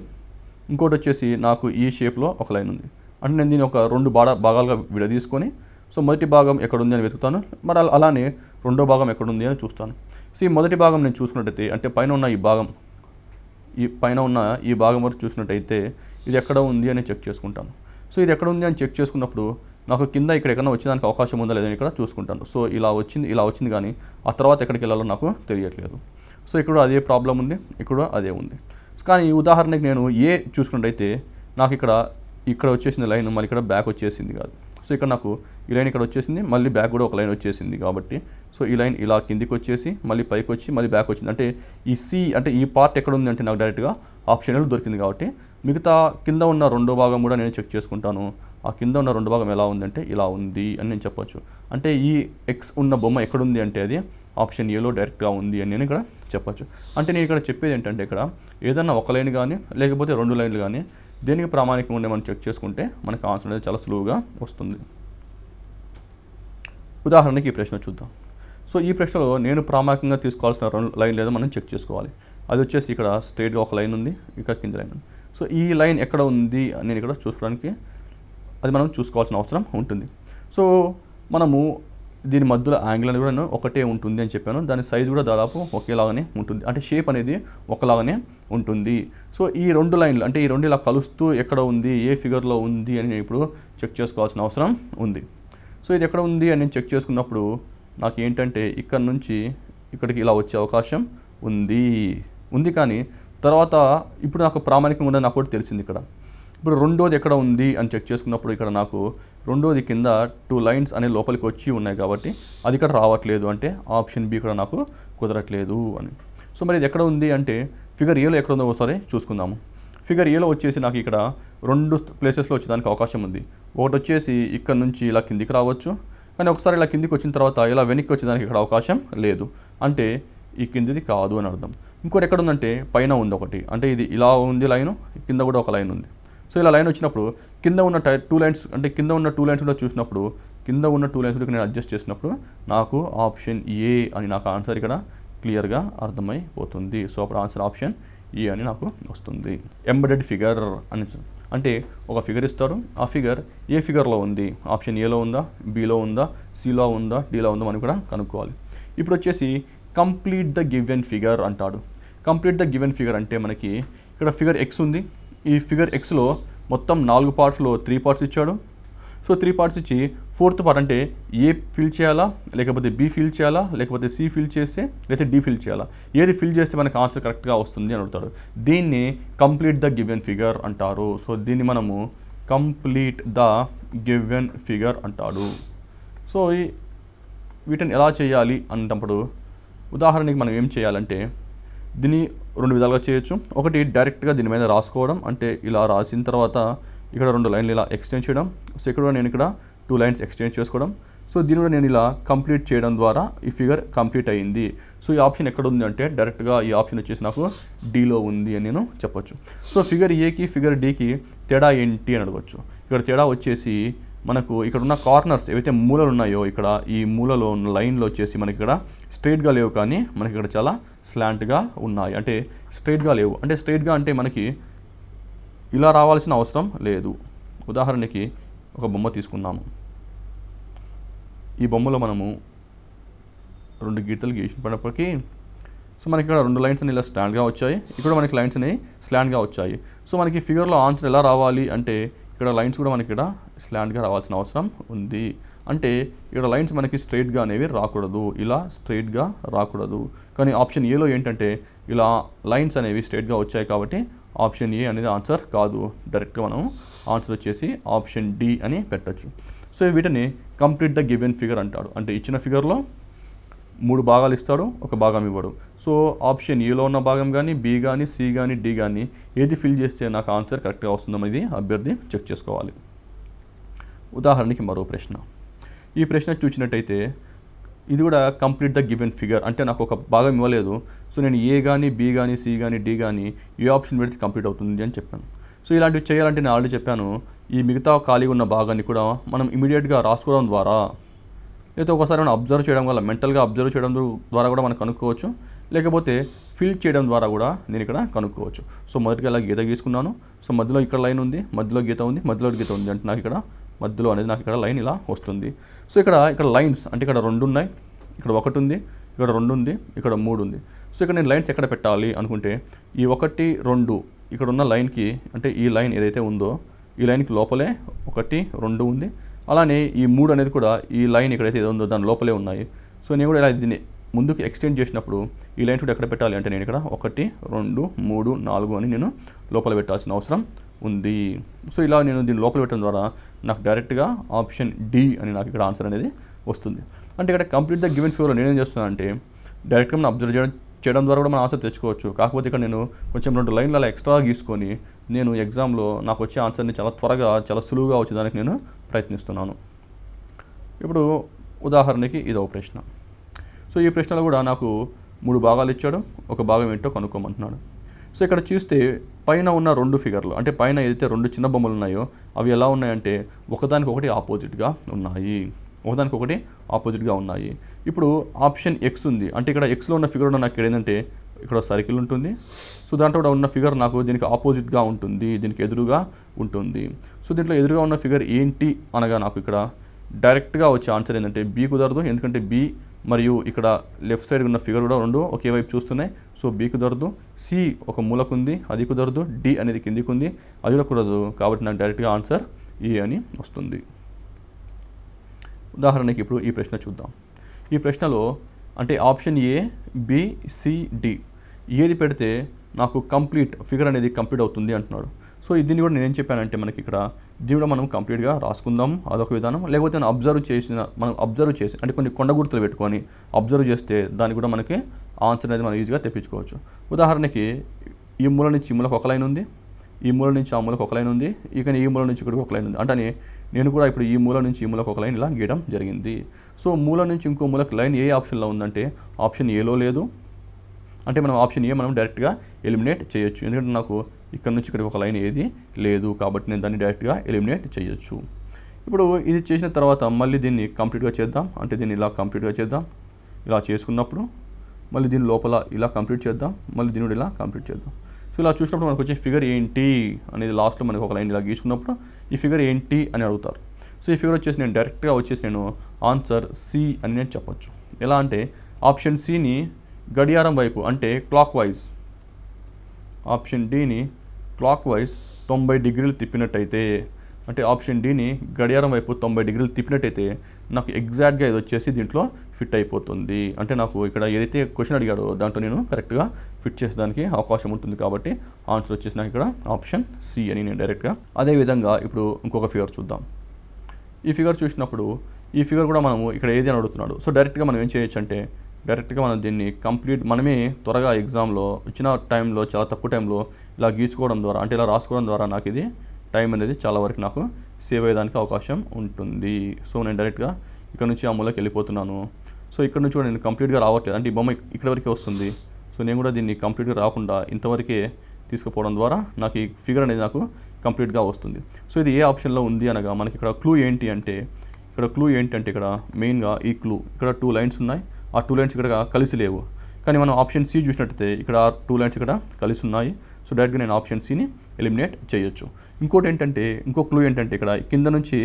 ఇంకోటి వచ్చేసి నాకు ఈ షేప్లో ఒక లైన్ ఉంది. అంటే నేను దీన్ని ఒక 2 భాగాలుగా విడదీసుకొని సో మొదటి భాగం ఎక్కడుంది అని వెతుకుతాను, మరి అలానే రెండో భాగం ఎక్కడుంది అని చూస్తాను. సో ఈ మొదటి భాగం నేను చూసుకున్నట్టయితే అంటే పైన ఉన్న ఈ భాగం వరకు చూసినట్టయితే ఇది ఎక్కడ ఉంది అని చెక్ చేసుకుంటాను. సో ఇది ఎక్కడ ఉంది అని చెక్ చేసుకున్నప్పుడు నాకు కింద ఇక్కడ ఎక్కడైనా వచ్చేదానికి అవకాశం ఉందా లేదని ఇక్కడ చూసుకుంటాను. సో ఇలా వచ్చింది కానీ ఆ తర్వాత ఎక్కడికి వెళ్ళాలో నాకు తెలియట్లేదు. సో ఇక్కడ అదే ప్రాబ్లం ఉంది, ఇక్కడ అదే ఉంది. కానీ ఉదాహరణకి నేను ఏ చూసుకున్నట్టయితే నాకు ఇక్కడ వచ్చేసింది లైన్, మళ్ళీ ఇక్కడ బ్యాక్ వచ్చేసింది కాదు. సో ఇక్కడ నాకు ఈ లైన్ ఇక్కడ వచ్చేసింది, మళ్ళీ బ్యాక్ కూడా ఒక లైన్ వచ్చేసింది కాబట్టి సో ఈ లైన్ ఇలా కిందికి వచ్చేసి మళ్ళీ పైకి వచ్చి మళ్ళీ బ్యాక్ వచ్చింది. అంటే ఈ సి అంటే ఈ పార్ట్ ఎక్కడ ఉంది అంటే నాకు డైరెక్ట్గా ఆప్షన్ ఏలో దొరికింది కాబట్టి మిగతా కింద ఉన్న రెండో భాగం కూడా నేను చెక్ చేసుకుంటాను. ఆ కింద ఉన్న రెండో భాగం ఎలా ఉందంటే ఇలా ఉంది అని నేను చెప్పొచ్చు. అంటే ఈ ఎక్స్ ఉన్న బొమ్మ ఎక్కడుంది అంటే అది ఆప్షన్ ఏలో డైరెక్ట్గా ఉంది అని నేను ఇక్కడ చెప్పొచ్చు. అంటే నేను ఇక్కడ చెప్పేది ఏంటంటే ఇక్కడ ఏదన్నా ఒక లైన్ కానీ లేకపోతే 2 లైన్లు కానీ దేనికి ప్రామాణికంగా ఉండే మనం చెక్ చేసుకుంటే మనకు ఆన్సర్ అనేది చాలా సులువుగా వస్తుంది. ఉదాహరణకి ఈ ప్రశ్న చూద్దాం. సో ఈ ప్రశ్నలో నేను ప్రామాణికంగా తీసుకోవాల్సిన 2 లైన్లు ఏదో మనం చెక్ చేసుకోవాలి. అది వచ్చేసి ఇక్కడ స్ట్రైట్గా ఒక లైన్ ఉంది, ఇక్కడ కింద లైన్ ఉంది. సో ఈ లైన్ ఎక్కడ ఉంది అని నేను ఇక్కడ చూసుకోవడానికి అది మనం చూసుకోవాల్సిన అవసరం ఉంటుంది. సో మనము దీని మధ్యలో యాంగిల్ అనేది కూడా ఒకటే ఉంటుంది అని చెప్పాను. దాని సైజ్ కూడా దాదాపు ఒకేలాగానే ఉంటుంది, అంటే షేప్ అనేది ఒకలాగానే ఉంటుంది. సో ఈ 2 లైన్లు అంటే ఈ 2 ఇలా కలుస్తూ ఎక్కడ ఉంది, ఏ ఫిగర్లో ఉంది అని నేను ఇప్పుడు చెక్ చేసుకోవాల్సిన అవసరం ఉంది. సో ఇది ఎక్కడ ఉంది అని నేను చెక్ చేసుకున్నప్పుడు నాకు ఏంటంటే ఇక్కడ నుంచి ఇక్కడికి ఇలా వచ్చే అవకాశం ఉంది కానీ తర్వాత ఇప్పుడు నాకు ప్రామాణికంగా ఉండదు నాకు కూడా తెలిసింది. ఇప్పుడు రెండోది ఎక్కడ ఉంది అని చెక్ చేసుకున్నప్పుడు ఇక్కడ నాకు రెండోది కింద 2 లైన్స్ అనే లోపలికి వచ్చి ఉన్నాయి కాబట్టి అది ఇక్కడ రావట్లేదు, అంటే ఆప్షన్ బి ఇక్కడ నాకు కుదరట్లేదు అని. సో మరి ఇది ఎక్కడ ఉంది అంటే ఫిగర్ ఏలో ఎక్కడ ఉందో ఒకసారి చూసుకుందాము. ఫిగర్ ఏలో వచ్చేసి నాకు ఇక్కడ 2 ప్లేసెస్లో వచ్చేదానికి అవకాశం ఉంది. ఒకటి వచ్చేసి ఇక్కడ నుంచి ఇలా కిందికి రావచ్చు, కానీ ఒకసారి ఇలా కిందికి వచ్చిన తర్వాత ఇలా వెనక్కి వచ్చేదానికి ఇక్కడ అవకాశం లేదు, అంటే ఈ కిందిది కాదు అని అర్థం. ఇంకోటి ఎక్కడ ఉందంటే పైన ఉంది ఒకటి, అంటే ఇది ఇలా ఉంది లైను, కింద కూడా ఒక లైన్ ఉంది. సో ఇలా లైన్ వచ్చినప్పుడు కింద ఉన్న 2 లైన్స్ అంటే కింద ఉన్న 2 లైన్స్ కూడా చూసినప్పుడు కింద ఉన్న 2 లైన్స్ కూడా నేను అడ్జస్ట్ చేసినప్పుడు నాకు ఆప్షన్ ఏ అని నాకు ఆన్సర్ ఇక్కడ క్లియర్గా అర్థమైపోతుంది. సో అప్పుడు ఆన్సర్ ఆప్షన్ ఏ అని నాకు వస్తుంది. ఎంబెడెడ్ ఫిగర్ అని అంటే ఒక ఫిగర్ ఇస్తారు, ఆ ఫిగర్ ఏ ఫిగర్లో ఉంది, ఆప్షన్ ఏలో ఉందా, బిలో ఉందా, సిలో ఉందా, డిలో ఉందా మనం కూడా కనుక్కోవాలి. ఇప్పుడు వచ్చేసి కంప్లీట్ ద గివెన్ ఫిగర్ అంటాడు. కంప్లీట్ ద గివెన్ ఫిగర్ అంటే మనకి ఇక్కడ ఫిగర్ ఎక్స్ ఉంది. ఈ ఫిగర్ ఎక్స్లో మొత్తం 4 పార్ట్స్లో 3 పార్ట్స్ ఇచ్చాడు. సో 3 పార్ట్స్ ఇచ్చి 4th పార్ట్ అంటే ఏ ఫిల్ చేయాలా, లేకపోతే బి ఫిల్ చేయాలా, లేకపోతే సి ఫిల్ చేస్తే లేకపోతే డి ఫిల్ చేయాలా, ఏది ఫిల్ చేస్తే మనకు ఆన్సర్ కరెక్ట్గా వస్తుంది అని అడుగుతాడు. దీన్ని కంప్లీట్ ద గివెన్ ఫిగర్ అంటారు. సో దీన్ని మనము కంప్లీట్ ద గివెన్ ఫిగర్ అంటాడు. సో వీటిని ఎలా చేయాలి అన్నప్పుడు ఉదాహరణకి మనం ఏం చేయాలంటే దీన్ని 2 విధాలుగా చేయొచ్చు. ఒకటి డైరెక్ట్గా దీని మీద రాసుకోవడం, అంటే ఇలా రాసిన తర్వాత ఇక్కడ 2 లైన్లు ఇలా ఎక్స్టెండ్ చేయడం. సో ఇక్కడ నేను ఇక్కడ 2 లైన్స్ ఎక్స్టెండ్ చేసుకోవడం. సో దీన్ని కూడా నేను ఇలా కంప్లీట్ చేయడం ద్వారా ఈ ఫిగర్ కంప్లీట్ అయ్యింది. సో ఈ ఆప్షన్ ఎక్కడ ఉంది అంటే డైరెక్ట్గా ఈ ఆప్షన్ వచ్చేసి నాకు డీలో ఉంది అని నేను చెప్పొచ్చు. సో ఫిగర్ ఏకి ఫిగర్ డీకి తేడా ఏంటి అని అడగవచ్చు. ఇక్కడ తేడా వచ్చేసి మనకు ఇక్కడ ఉన్న కార్నర్స్ ఏవైతే మూలలు ఉన్నాయో ఇక్కడ ఈ మూలలో ఉన్న లైన్లో వచ్చేసి మనకి ఇక్కడ స్ట్రైట్గా లేవు, కానీ మనకి ఇక్కడ చాలా స్లాంట్గా ఉన్నాయి. అంటే స్ట్రైట్గా లేవు, అంటే స్ట్రైట్గా అంటే మనకి ఇలా రావాల్సిన అవసరం లేదు. ఉదాహరణకి ఒక బొమ్మ తీసుకుందాము. ఈ బొమ్మలో మనము 2 గీతలు గీసినప్పటికీ సో మనకి ఇక్కడ 2 లైన్స్ అని ఇలా స్లాంట్గా వచ్చాయి, ఇక్కడ మనకి లైన్స్ అనేవి స్లాంట్గా వచ్చాయి. సో మనకి ఫిగర్లో ఆన్సర్ ఎలా రావాలి అంటే ఇక్కడ లైన్స్ కూడా మనకి ఇక్కడ స్లాంట్గా రావాల్సిన అవసరం ఉంది. అంటే ఇక్కడ లైన్స్ మనకి స్ట్రైట్గా అనేవి రాకూడదు, ఇలా స్ట్రైట్గా రాకూడదు. కానీ ఆప్షన్ ఏలో ఏంటంటే ఇలా లైన్స్ అనేవి స్ట్రైట్గా వచ్చాయి కాబట్టి ఆప్షన్ ఏ అనేది ఆన్సర్ కాదు. డైరెక్ట్గా మనం ఆన్సర్ వచ్చేసి ఆప్షన్ డి అని పెట్టచ్చు. సో వీటిని కంప్లీట్ ద గివెన్ ఫిగర్ అంటాడు. అంటే ఇచ్చిన ఫిగర్లో 3 భాగాలు ఇస్తాడు, ఒక భాగం ఇవ్వడు. సో ఆప్షన్ ఏలో ఉన్న భాగం కానీ బి కానీ సి కానీ డి కానీ ఏది ఫిల్ చేస్తే నాకు ఆన్సర్ కరెక్ట్గా వస్తుందనేది అభ్యర్థి చెక్ చేసుకోవాలి. ఉదాహరణకి మరో ప్రశ్న. ఈ ప్రశ్న చూసినట్టయితే ఇది కూడా కంప్లీట్ ద గివెన్ ఫిగర్, అంటే నాకు ఒక భాగం ఇవ్వలేదు. సో నేను ఏ కానీ బి కానీ సి కానీ డి కానీ ఏ ఆప్షన్ పెడితే కంప్లీట్ అవుతుంది అని చెప్పాను. సో ఇలాంటివి చేయాలంటే నేను ఆల్రెడీ చెప్పాను, ఈ మిగతా ఖాళీగా ఉన్న భాగాన్ని కూడా మనం ఇమీడియట్గా రాసుకోవడం ద్వారా, లేకపోతే ఒకసారి మనం అబ్జర్వ్ చేయడం వల్ల, మెంటల్గా అబ్జర్వ్ చేయడం ద్వారా కూడా మనం కనుక్కోవచ్చు, లేకపోతే ఫిల్ చేయడం ద్వారా కూడా నేను ఇక్కడ కనుక్కోవచ్చు. సో మొదటిగా ఇలా గీత గీసుకున్నాను. సో మధ్యలో ఇక్కడ లైన్ ఉంది, మధ్యలో గీత ఉంది, మధ్యలో గీత ఉంది, అంటే నాకు ఇక్కడ మధ్యలో అనేది నాకు ఇక్కడ లైన్ ఇలా వస్తుంది. సో ఇక్కడ లైన్స్ అంటే ఇక్కడ 2 ఉన్నాయి, ఇక్కడ 1 ఉంది, ఇక్కడ 2 ఉంది, ఇక్కడ 3 ఉంది. సో ఇక్కడ నేను లైన్స్ ఎక్కడ పెట్టాలి అనుకుంటే ఈ 1, 2 ఇక్కడ ఉన్న లైన్కి, అంటే ఈ లైన్ ఏదైతే ఉందో ఈ లైన్కి లోపలే 1, 2 ఉంది. అలానే ఈ 3 అనేది కూడా ఈ లైన్ ఎక్కడైతే ఏదో ఉందో దాని లోపలే ఉన్నాయి. సో నేను కూడా ఇలా దీన్ని ముందుకు ఎక్స్టెండ్ చేసినప్పుడు ఈ లైన్స్ కూడా ఎక్కడ పెట్టాలి అంటే నేను ఇక్కడ 1, 2, 3, 4 అని నేను లోపల పెట్టాల్సిన అవసరం ఉంది. సో ఇలా నేను దీన్ని లోపల పెట్టడం ద్వారా నాకు డైరెక్ట్గా ఆప్షన్ డి అని నాకు ఇక్కడ ఆన్సర్ అనేది వస్తుంది. అంటే ఇక్కడ కంప్లీట్ ద గివెన్ ఫిగర్లో నేనేం చేస్తున్నాను అంటే డైరెక్ట్గా మనం అబ్జర్వ్ చేయడం ద్వారా కూడా మనం ఆన్సర్ తెచ్చుకోవచ్చు. కాకపోతే ఇక్కడ నేను కొంచెం 2 లైన్లు అలా ఎక్స్ట్రా గీసుకొని నేను ఎగ్జామ్లో నాకు వచ్చే ఆన్సర్ని చాలా త్వరగా చాలా సులువుగా వచ్చేదానికి నేను ప్రయత్నిస్తున్నాను. ఇప్పుడు ఉదాహరణకి ఇదో ప్రశ్న. సో ఈ ప్రశ్నలో కూడా నాకు 3 భాగాలు ఇచ్చాడు, ఒక భాగం ఏంటో కనుక్కోమంటున్నాడు. సో ఇక్కడ చూస్తే పైన ఉన్న 2 ఫిగర్లు, అంటే పైన ఏదైతే 2 చిన్న బొమ్మలు ఉన్నాయో అవి ఎలా ఉన్నాయంటే ఒకదానికొకటి ఆపోజిట్గా ఉన్నాయి. ఇప్పుడు ఆప్షన్ ఎక్స్ ఉంది, అంటే ఇక్కడ ఎక్స్లో ఉన్న ఫిగర్ నాకు ఇక్కడ ఏంటంటే ఇక్కడ సర్కిల్ ఉంటుంది. సో దాంట్లో కూడా ఉన్న ఫిగర్ నాకు దీనికి ఆపోజిట్గా ఉంటుంది, దీనికి ఎదురుగా ఉంటుంది. సో దీంట్లో ఎదురుగా ఉన్న ఫిగర్ ఏంటి అనగా నాకు ఇక్కడ డైరెక్ట్గా వచ్చే ఆన్సర్ ఏంటంటే బి కుదరదు, ఎందుకంటే బి మరియు ఇక్కడ లెఫ్ట్ సైడ్ ఉన్న ఫిగర్ కూడా 2 ఒకే వైపు చూస్తున్నాయి. సో బి కుదరదు, సి ఒక మూలకు ఉంది, అది కుదరదు, డి అనేది కిందికి ఉంది, అది కూడా కుదరదు. కాబట్టి నాకు డైరెక్ట్గా ఆన్సర్ ఏ అని వస్తుంది. ఉదాహరణకి ఇప్పుడు ఈ ప్రశ్న చూద్దాం. ఈ ప్రశ్నలో అంటే option A, B, C, D ఏది పెడితే నాకు కంప్లీట్ ఫిగర్ అనేది కంప్లీట్ అవుతుంది అంటున్నాడు. సో దీన్ని కూడా నేనేం చెప్పానంటే మనకి ఇక్కడ దీన్ని కూడా మనం కంప్లీట్గా రాసుకుందాం, అదొక విధానం. లేకపోతే మనం అబ్జర్వ్ చేసి అంటే కొన్ని కొండ గుర్తులు పెట్టుకొని అబ్జర్వ్ చేస్తే దానికి కూడా మనకి ఆన్సర్ అనేది మనం ఈజీగా తెప్పించుకోవచ్చు. ఉదాహరణకి ఈ మూల నుంచి ఈ మూలకు ఒక లైన్ ఉంది, ఈ మూల నుంచి ఆ మూలకు ఒక లైన్ ఉంది, ఇక ఈ మూల నుంచి ఇక్కడికి ఒక లైన్ ఉంది. అంటే నేను కూడా ఇప్పుడు ఈ మూల నుంచి ఈ మూలకు ఒక లైన్ ఇలా గీయడం జరిగింది. సో మూల నుంచి ఇంకో మూలకు లైన్ ఏ ఆప్షన్లో ఉందంటే ఆప్షన్ ఏలో లేదు. అంటే మనం ఆప్షన్ ఏ మనం డైరెక్ట్గా ఎలిమినేట్ చేయొచ్చు, ఎందుకంటే నాకు ఇక్కడ నుంచి ఇక్కడికి ఒక లైన్ ఏది లేదు కాబట్టి నేను దాన్ని డైరెక్ట్గా ఎలిమినేట్ చేయొచ్చు. ఇప్పుడు ఇది చేసిన తర్వాత మళ్ళీ దీన్ని కంప్లీట్గా చేద్దాం, అంటే దీన్ని ఇలా కంప్లీట్గా చేద్దాం. ఇలా చేసుకున్నప్పుడు మళ్ళీ దీని లోపల ఇలా కంప్లీట్ చేద్దాం, మళ్ళీ దీన్ని ఇలా కంప్లీట్ చేద్దాం. సో ఇలా చూసినప్పుడు మనకు వచ్చే ఫిగర్ ఏంటి అనేది లాస్ట్లో మనకు ఒక లైన్ ఇలా గీసుకున్నప్పుడు ఈ ఫిగర్ ఏంటి అని అడుగుతారు. సో ఈ ఫిగర్ వచ్చేసి నేను డైరెక్ట్గా నేను ఆన్సర్ సి అని నేను చెప్పొచ్చు. ఎలా అంటే ఆప్షన్ సిని గడియారం వైపు అంటే క్లాక్ వైజ్, ఆప్షన్ డిని క్లాక్ వైజ్ 90 డిగ్రీలు తిప్పినట్టయితే, అంటే ఆప్షన్ డిని గడియారం వైపు 90 డిగ్రీలు తిప్పినట్టయితే నాకు ఎగ్జాక్ట్గా ఇది వచ్చేసి దీంట్లో ఫిట్ అయిపోతుంది. అంటే నాకు ఇక్కడ ఏదైతే క్వశ్చన్ అడిగాడో దాంట్లో నేను కరెక్ట్గా ఫిట్ చేసేదానికి అవకాశం ఉంటుంది. కాబట్టి ఆన్సర్ వచ్చేసి నాకు ఇక్కడ ఆప్షన్ సి అని నేను డైరెక్ట్గా. అదేవిధంగా ఇప్పుడు ఇంకొక ఫిగర్ చూద్దాం. ఈ ఫిగర్ చూసినప్పుడు ఈ ఫిగర్ కూడా మనము ఇక్కడ ఏది అని అడుగుతున్నాడు. సో డైరెక్ట్గా మనం ఏం చేయొచ్చు అంటే డైరెక్ట్గా మనం దీన్ని మనమే త్వరగా ఎగ్జామ్లో ఇచ్చిన టైంలో చాలా తక్కువ టైంలో ఇలా గీచుకోవడం ద్వారా అంటే ఇలా రాసుకోవడం ద్వారా నాకు ఇది టైం అనేది చాలా వరకు నాకు సేవ్ అయ్యేదానికి అవకాశం ఉంటుంది. సో నేను డైరెక్ట్గా ఇక్కడ నుంచి ఆ మూలకి వెళ్ళిపోతున్నాను. సో ఇక్కడ నుంచి కూడా నేను కంప్లీట్గా రావట్లేదు, అంటే ఈ బొమ్మ ఇక్కడ వరకే వస్తుంది. సో నేను కూడా దీన్ని కంప్లీట్గా రాకుండా ఇంతవరకే తీసుకుపోవడం ద్వారా నాకు ఈ ఫిగర్ అనేది నాకు కంప్లీట్గా వస్తుంది. సో ఇది ఏ ఆప్షన్లో ఉంది అనగా మనకి ఇక్కడ క్లూ ఏంటి అంటే ఇక్కడ మెయిన్గా ఈ క్లూ ఇక్కడ 2 లైన్స్ ఉన్నాయి. ఆ 2 లైన్స్ ఇక్కడ కలిసి లేవు. కానీ మనం ఆప్షన్ సి చూసినట్టయితే ఇక్కడ 2 లైన్స్ ఇక్కడ కలిసి ఉన్నాయి. సో డైరెక్ట్గా నేను ఆప్షన్ సిని ఎలిమినేట్ చేయొచ్చు. ఇంకో క్లూ ఏంటంటే ఇక్కడ కింద నుంచి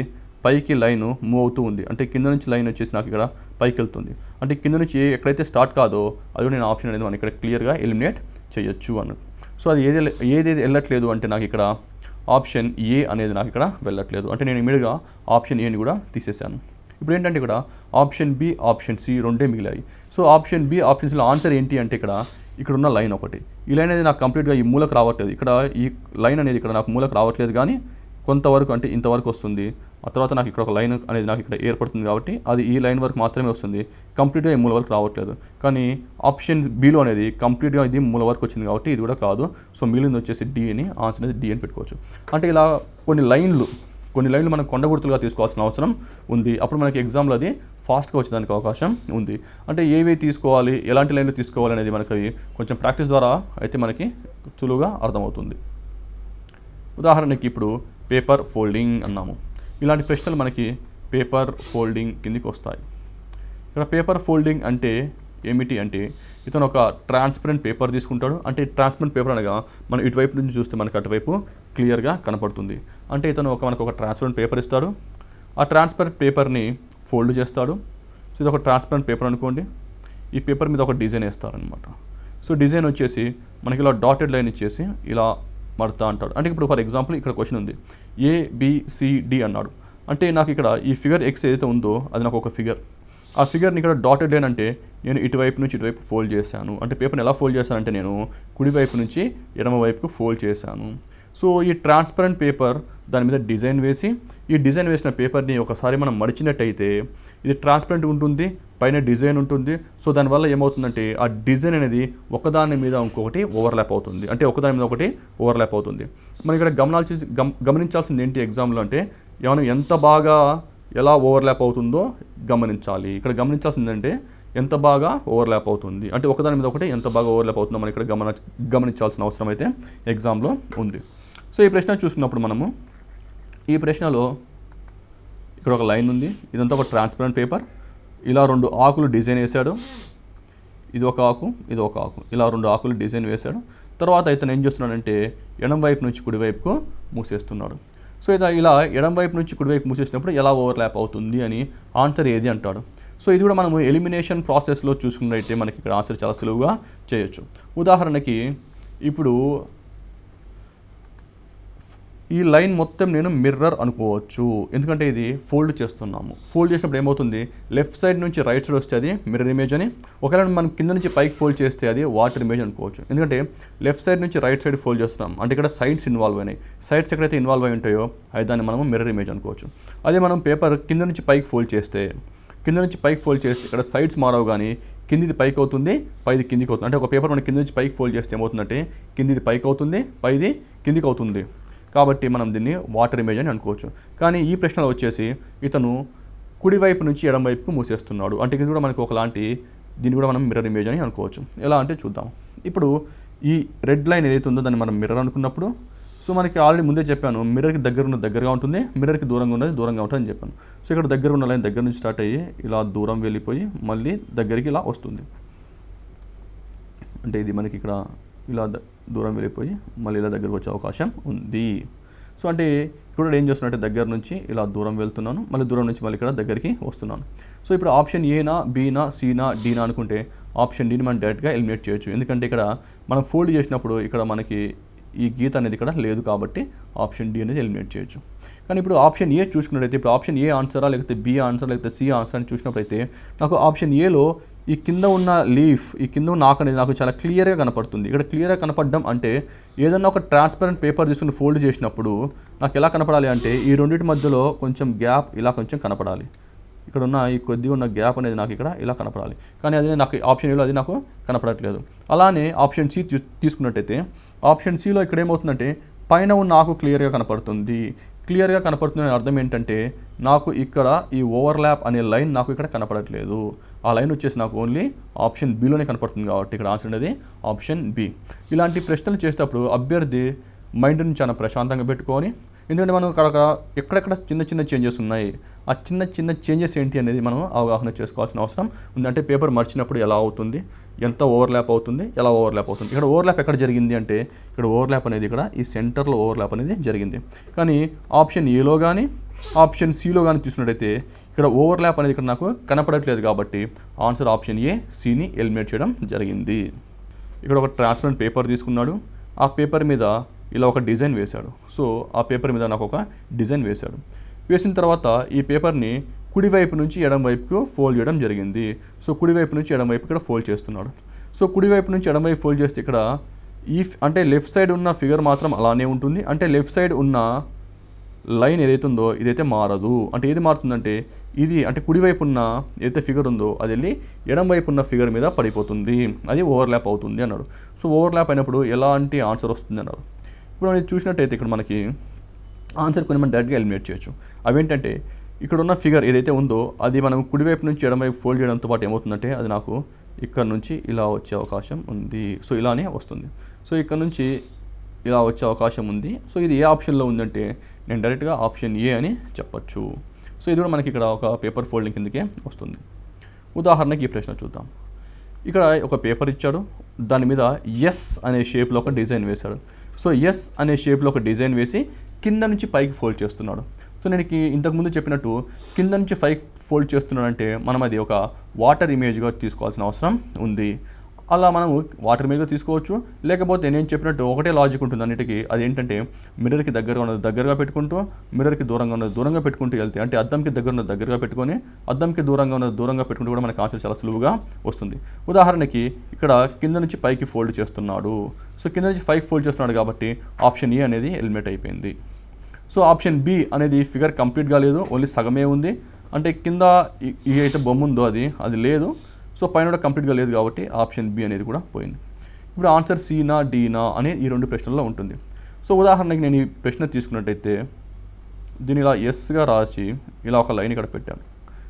పైకి లైన్ మూవ్ అవుతూ ఉంది. అంటే కింద నుంచి లైన్ వచ్చేసి నాకు ఇక్కడ పైకి వెళ్తుంది. అంటే కింద నుంచి ఎక్కడైతే స్టార్ట్ కాదో అది కూడా నేను ఆప్షన్ అనేది మనం ఇక్కడ క్లియర్గా ఎలిమినేట్ చేయొచ్చు అన్నది. సో అది ఏది వెళ్ళట్లేదు అంటే నాకు ఇక్కడ ఆప్షన్ ఏ అనేది నాకు ఇక్కడ వెళ్ళట్లేదు. అంటే నేను ఇమీడియట్గా ఆప్షన్ ఏని కూడా తీసేసాను. ఇప్పుడు ఏంటంటే ఇక్కడ ఆప్షన్ బి ఆప్షన్ సి రెండే మిగిలాయి. సో ఆప్షన్ బి ఆప్షన్ సిలో ఆన్సర్ ఏంటి అంటే ఇక్కడ ఉన్న లైన్ ఒకటి. ఈ లైన్ అనేది నాకు కంప్లీట్గా ఈ మూలకు రావట్లేదు. ఇక్కడ ఈ లైన్ అనేది ఇక్కడ నాకు మూలకు రావట్లేదు, కానీ కొంతవరకు అంటే ఇంతవరకు వస్తుంది. ఆ తర్వాత నాకు ఇక్కడ ఒక లైన్ అనేది నాకు ఇక్కడ ఏర్పడుతుంది కాబట్టి అది ఈ లైన్ వరకు మాత్రమే వస్తుంది. కంప్లీట్గా ఈ మూల వరకు రావట్లేదు. కానీ ఆప్షన్ బిలో అనేది కంప్లీట్గా ఇది మూల వరకు వచ్చింది కాబట్టి ఇది కూడా కాదు. సో మిగిలింది వచ్చేసి డి అని, ఆన్సర్ అనేది డి అని పెట్టుకోవచ్చు. అంటే ఇలా కొన్ని లైన్లు మనం కొండ గుర్తులుగా తీసుకోవాల్సిన అవసరం ఉంది. అప్పుడు మనకి ఎగ్జామ్లో అది ఫాస్ట్గా వచ్చేదానికి అవకాశం ఉంది. అంటే ఏవి తీసుకోవాలి, ఎలాంటి లైన్లు తీసుకోవాలి అనేది మనకి కొంచెం ప్రాక్టీస్ ద్వారా అయితే మనకి సులువుగా అర్థమవుతుంది. ఉదాహరణకి ఇప్పుడు పేపర్ ఫోల్డింగ్ అన్నాము. ఇలాంటి ప్రశ్నలు మనకి పేపర్ ఫోల్డింగ్ కిందికి వస్తాయి. ఇక్కడ పేపర్ ఫోల్డింగ్ అంటే ఏమిటి అంటే ఇతను ఒక ట్రాన్స్పరెంట్ పేపర్ తీసుకుంటాడు. అంటే ట్రాన్స్పరెంట్ పేపర్ అనగా మనం ఇటువైపు నుంచి చూస్తే మనకి అటువైపు క్లియర్గా కనపడుతుంది. అంటే ఇతను మనకు ఒక ట్రాన్స్పరెంట్ పేపర్ ఇస్తాడు. ఆ ట్రాన్స్పరెంట్ పేపర్ని ఫోల్డ్ చేస్తాడు. సో ఇది ఒక ట్రాన్స్పరెంట్ పేపర్ అనుకోండి. ఈ పేపర్ మీద ఒక డిజైన్ వేస్తారనమాట. సో డిజైన్ వచ్చేసి మనకి ఇలా డాటెడ్ లైన్ ఇచ్చేసి ఇలా మడతా అంటాడు. అంటే ఇప్పుడు ఫర్ ఎగ్జాంపుల్ ఇక్కడ క్వశ్చన్ ఉంది, ABCD అన్నాడు. అంటే నాకు ఇక్కడ ఈ ఫిగర్ ఎక్స్ ఏదైతే ఉందో అది నాకు ఒక ఫిగర్. ఆ ఫిగర్ని ఇక్కడ డాటెడ్ లైన్ అంటే నేను ఇటువైపు నుంచి ఇటువైపు ఫోల్డ్ చేశాను. అంటే పేపర్ని ఎలా ఫోల్డ్ చేశానంటే నేను కుడివైపు నుంచి ఎడమ వైపుకు ఫోల్డ్ చేశాను. సో ఈ ట్రాన్స్పరెంట్ పేపర్ దాని మీద డిజైన్ వేసి ఈ డిజైన్ వేసిన పేపర్ని ఒకసారి మనం మడిచినట్టయితే ఇది ట్రాన్స్పరెంట్ ఉంటుంది, పైన డిజైన్ ఉంటుంది. సో దానివల్ల ఏమవుతుందంటే ఆ డిజైన్ అనేది ఒకదాని మీద ఇంకొకటి ఓవర్లాప్ అవుతుంది. అంటే ఒకదాని మీద ఒకటి ఓవర్లాప్ అవుతుంది. మనం ఇక్కడ గమనించాల్సింది ఏంటి ఎగ్జామ్లో అంటే ఏమైనా ఎంత బాగా ఎలా ఓవర్లాప్ అవుతుందో గమనించాలి. ఇక్కడ గమనించాల్సింది అంటే ఎంత బాగా ఓవర్లాప్ అవుతుంది, అంటే ఒకదాని మీద ఒకటి ఎంత బాగా ఓవర్లాప్ అవుతుందో మనం ఇక్కడ గమనించాల్సిన అవసరం అయితే ఎగ్జామ్లో ఉంది. సో ఈ ప్రశ్న చూసుకున్నప్పుడు మనము ఈ ప్రశ్నలో ఇక్కడ ఒక లైన్ ఉంది. ఇదంతా ఒక ట్రాన్స్పరెంట్ పేపర్. ఇలా 2 ఆకులు డిజైన్ వేశాడు. ఇది ఒక ఆకు, ఇది ఒక ఆకు. ఇలా 2 ఆకులు డిజైన్ వేశాడు. తర్వాత ఇతను ఏం చేస్తున్నాడంటే ఎడం వైపు నుంచి కుడివైపుకు మూసేస్తున్నాడు. సో ఇలా ఎడం వైపు నుంచి కుడివైపు మూసేసినప్పుడు ఎలా ఓవర్లాప్ అవుతుంది అని ఆన్సర్ ఏది అంటాడు. సో ఇది కూడా మనము ఎలిమినేషన్ ప్రాసెస్లో చూసుకున్నట్టయితే మనకి ఇక్కడ ఆన్సర్ చాలా సులువుగా చేయొచ్చు. ఉదాహరణకి ఇప్పుడు ఈ లైన్ మొత్తం నేను మిర్రర్ అనుకోవచ్చు. ఎందుకంటే ఇది ఫోల్డ్ చేస్తున్నాము. ఫోల్డ్ చేసినప్పుడు ఏమవుతుంది, లెఫ్ట్ సైడ్ నుంచి రైట్ సైడ్ వస్తే అది మిర్రర్ ఇమేజ్ అని, ఒకవేళ మనం కింద నుంచి పైకి ఫోల్డ్ చేస్తే అది వాటర్ ఇమేజ్ అనుకోవచ్చు. ఎందుకంటే లెఫ్ట్ సైడ్ నుంచి రైట్ సైడ్ ఫోల్డ్ చేస్తున్నాం అంటే ఇక్కడ సైడ్స్ ఇన్వాల్వ్ అయినాయి. సైడ్స్ ఎక్కడైతే ఇన్వాల్వ్ అయి ఉంటాయో అది దాన్ని మనము మిర్రర్ ఇమేజ్ అనుకోవచ్చు. అదే మనం పేపర్ కింద నుంచి పైకి ఫోల్డ్ చేస్తే ఇక్కడ సైడ్స్ మారవు, కానీ కిందిది పైకి అవుతుంది, పైది కిందికి అవుతుంది. అంటే ఒక పేపర్ మనం కింద నుంచి పైకి ఫోల్డ్ చేస్తే ఏమవుతుందంటే కిందిది పైకి అవుతుంది, పైది కిందికి అవుతుంది. కాబట్టి మనం దీన్ని వాటర్ ఇమేజ్ అని అనుకోవచ్చు. కానీ ఈ ప్రశ్నలో వచ్చేసి ఇతను కుడివైపు నుంచి ఎడం వైపుకు మూసేస్తున్నాడు. అంటే ఇది కూడా మనకు ఒకలాంటి దీన్ని కూడా మనం మిర్రర్ ఇమేజ్ అని అనుకోవచ్చు. ఎలా అంటే చూద్దాం. ఇప్పుడు ఈ రెడ్ లైన్ ఏదైతే ఉందో దాన్ని మనం మిర్రర్ అనుకున్నప్పుడు, సో మనకి ఆల్రెడీ ముందే చెప్పాను మిర్రర్కి దగ్గరగా ఉంటుంది, మిర్రర్కి దూరంగా ఉన్నది దూరంగా ఉంటుంది అని చెప్పాను. సో ఇక్కడ దగ్గర ఉన్న లైన్ దగ్గర నుంచి స్టార్ట్ అయ్యి ఇలా దూరం వెళ్ళిపోయి మళ్ళీ దగ్గరికి ఇలా వస్తుంది. అంటే ఇది మనకి ఇక్కడ ఇలా దూరం వెళ్ళిపోయి మళ్ళీ ఇలా దగ్గరకు వచ్చే అవకాశం ఉంది. సో అంటే ఇక్కడ ఏం చేస్తున్నట్టే దగ్గర నుంచి ఇలా దూరం వెళ్తున్నాను, మళ్ళీ దూరం నుంచి మళ్ళీ ఇక్కడ దగ్గరికి వస్తున్నాను. సో ఇప్పుడు ఆప్షన్ ఏనా, బీనా, సీనా, డీనా అనుకుంటే ఆప్షన్ డీని మనం డైరెక్ట్గా ఎలిమినేట్ చేయొచ్చు. ఎందుకంటే ఇక్కడ మనం ఫోల్డ్ చేసినప్పుడు ఇక్కడ మనకి ఈ గీత అనేది ఇక్కడ లేదు కాబట్టి ఆప్షన్ డి అనేది ఎలిమినేట్ చేయొచ్చు. కానీ ఇప్పుడు ఆప్షన్ ఏ చూసుకున్నట్టయితే ఇప్పుడు ఆప్షన్ ఏ ఆన్సరా లేకపోతే బి ఆన్సర్ లేకపోతే సి ఆన్సర్ అని చూసినప్పుడైతే నాకు ఆప్షన్ ఏలో ఈ కింద ఉన్న లీఫ్, ఈ కింద ఉన్న ఆకు అనేది నాకు చాలా క్లియర్గా కనపడుతుంది. ఇక్కడ క్లియర్గా కనపడడం అంటే ఏదన్నా ఒక ట్రాన్స్పరెంట్ పేపర్ తీసుకుని ఫోల్డ్ చేసినప్పుడు నాకు ఎలా కనపడాలి అంటే ఈ రెండింటి మధ్యలో కొంచెం గ్యాప్ ఇలా కొంచెం కనపడాలి. ఇక్కడ ఉన్న ఈ కొద్దిగా ఉన్న గ్యాప్ అనేది నాకు ఇక్కడ ఇలా కనపడాలి. కానీ అది నాకు ఆప్షన్ ఏలో అది నాకు కనపడట్లేదు. అలానే ఆప్షన్ సి తీసుకున్నట్టయితే ఆప్షన్ సిలో ఇక్కడ ఏమవుతుందంటే పైన ఉన్న ఆకు క్లియర్గా కనపడుతుంది. క్లియర్గా కనపడుతున్న అర్థం ఏంటంటే నాకు ఇక్కడ ఈ ఓవర్లాప్ అనే లైన్ నాకు ఇక్కడ కనపడట్లేదు. ఆ లైన్ వచ్చేసి నాకు ఓన్లీ ఆప్షన్ బిలోనే కనపడుతుంది కాబట్టి ఇక్కడ ఆన్సర్ అనేది ఆప్షన్ బి. ఇలాంటి ప్రశ్నలు చేసేటప్పుడు అభ్యర్థి మైండ్ని చాలా ప్రశాంతంగా పెట్టుకొని, ఎందుకంటే మనం అక్కడ ఎక్కడెక్కడ చిన్న చిన్న చేంజెస్ ఉన్నాయి, ఆ చిన్న చిన్న చేంజెస్ ఏంటి అనేది మనం అవగాహన చేసుకోవాల్సిన అవసరం ఉంది. అంటే పేపర్ మర్చినప్పుడు ఎలా అవుతుంది, ఎంత ఓవర్లాప్ అవుతుంది, ఎలా ఓవర్లాప్ అవుతుంది. ఇక్కడ ఓవర్లాప్ ఎక్కడ జరిగింది అంటే ఇక్కడ ఓవర్లాప్ అనేది ఇక్కడ ఈ సెంటర్లో ఓవర్లాప్ అనేది జరిగింది. కానీ ఆప్షన్ ఏలో కానీ ఆప్షన్ సిలో కానీ చూసినట్టయితే ఇక్కడ ఓవర్లాప్ అనేది ఇక్కడ నాకు కనపడట్లేదు కాబట్టి ఆన్సర్ ఆప్షన్ ఏ సిని ఎలిమినేట్ చేయడం జరిగింది. ఇక్కడ ఒక ట్రాన్స్పరెంట్ పేపర్ తీసుకున్నాడు, ఆ పేపర్ మీద ఇలా ఒక డిజైన్ వేశాడు. సో ఆ పేపర్ మీద నాకు ఒక డిజైన్ వేశాడు. వేసిన తర్వాత ఈ పేపర్ని కుడివైపు నుంచి ఎడం వైపుకు ఫోల్డ్ చేయడం జరిగింది. సో కుడివైపు నుంచి ఎడం వైపు ఇక్కడ ఫోల్డ్ చేస్తున్నాడు. సో కుడివైపు నుంచి ఎడం వైపు ఫోల్డ్ చేస్తే ఇక్కడ అంటే లెఫ్ట్ సైడ్ ఉన్న ఫిగర్ మాత్రం అలానే ఉంటుంది. అంటే లెఫ్ట్ సైడ్ ఉన్న లైన్ ఏదైతే ఉందో ఇదైతే మారదు. అంటే ఏది మారుతుందంటే ఇది అంటే కుడివైపు ఉన్న ఏదైతే ఫిగర్ ఉందో అది వెళ్ళి ఎడం వైపు ఉన్న ఫిగర్ మీద పడిపోతుంది, అది ఓవర్లాప్ అవుతుంది అన్నాడు. సో ఓవర్లాప్ అయినప్పుడు ఎలాంటి ఆన్సర్ వస్తుంది అన్నారు. ఇప్పుడు మనం చూసినట్టయితే ఇక్కడ మనకి ఆన్సర్ కొన్ని మనం డైరెక్ట్గా ఎలిమినేట్ చేయొచ్చు. అవేంటంటే ఇక్కడ ఉన్న ఫిగర్ ఏదైతే ఉందో అది మనం కుడివైపు నుంచి ఎడమవైపు ఫోల్డ్ చేయడంతో పాటు ఏమవుతుందంటే అది నాకు ఇక్కడ నుంచి ఇలా వచ్చే అవకాశం ఉంది. సో ఇలానే వస్తుంది. సో ఇక్కడ నుంచి ఇలా వచ్చే అవకాశం ఉంది. సో ఇది ఏ ఆప్షన్లో ఉందంటే నేను డైరెక్ట్గా ఆప్షన్ ఏ అని చెప్పచ్చు. సో ఇది కూడా మనకి ఇక్కడ ఒక పేపర్ ఫోల్డింగ్ కిందకే వస్తుంది. ఉదాహరణకి ఈ ప్రశ్న చూద్దాం. ఇక్కడ ఒక పేపర్ ఇచ్చాడు, దాని మీద ఎస్ అనే షేప్లో ఒక డిజైన్ వేశాడు. సో ఎస్ అనే షేప్లో ఒక డిజైన్ వేసి కింద నుంచి పైకి ఫోల్డ్ చేస్తున్నాడు. సో నేను ఇంతకుముందు చెప్పినట్టు కింద నుంచి పైకి ఫోల్డ్ చేస్తున్నాడంటే మనం అది ఒక వాటర్ ఇమేజ్గా తీసుకోవాల్సిన అవసరం ఉంది. అలా మనము వాటర్ ఇమేజ్గా తీసుకోవచ్చు, లేకపోతే నేను చెప్పినట్టు ఒకటే లాజిక్ ఉంటుంది అన్నిటికీ. అదేంటంటే మిర్రర్కి దగ్గరగా ఉన్నది దగ్గరగా పెట్టుకుంటూ, మిర్రర్కి దూరంగా ఉన్నది దూరంగా పెట్టుకుంటూ వెళ్తే, అంటే అద్దంకి దగ్గర ఉన్నది దగ్గరగా పెట్టుకొని, అద్దంకి దూరంగా ఉన్నది దూరంగా పెట్టుకుంటూ కూడా మనకి ఆన్సర్ చాలా సులువుగా వస్తుంది. ఉదాహరణకి ఇక్కడ కింద నుంచి పైకి ఫోల్డ్ చేస్తున్నాడు. సో కింద నుంచి పైకి ఫోల్డ్ చేస్తున్నాడు కాబట్టి ఆప్షన్ ఏ అనేది ఎలిమినేట్ అయిపోయింది. సో ఆప్షన్ బి అనేది ఫిగర్ కంప్లీట్గా లేదు, ఓన్లీ సగమే ఉంది. అంటే కింద ఈ అయితే బొమ్మ ఉందో అది లేదు. సో పైన కూడా కంప్లీట్గా లేదు కాబట్టి ఆప్షన్ బి అనేది కూడా పోయింది. ఇప్పుడు ఆన్సర్ సీనా డీనా అనేది ఈ రెండు ప్రశ్నల్లో ఉంటుంది. సో ఉదాహరణకి నేను ఈ ప్రశ్న తీసుకున్నట్టయితే దీన్ని ఇలా ఎస్గా రాసి ఇలా ఒక లైన్ ఇక్కడ పెట్టాను.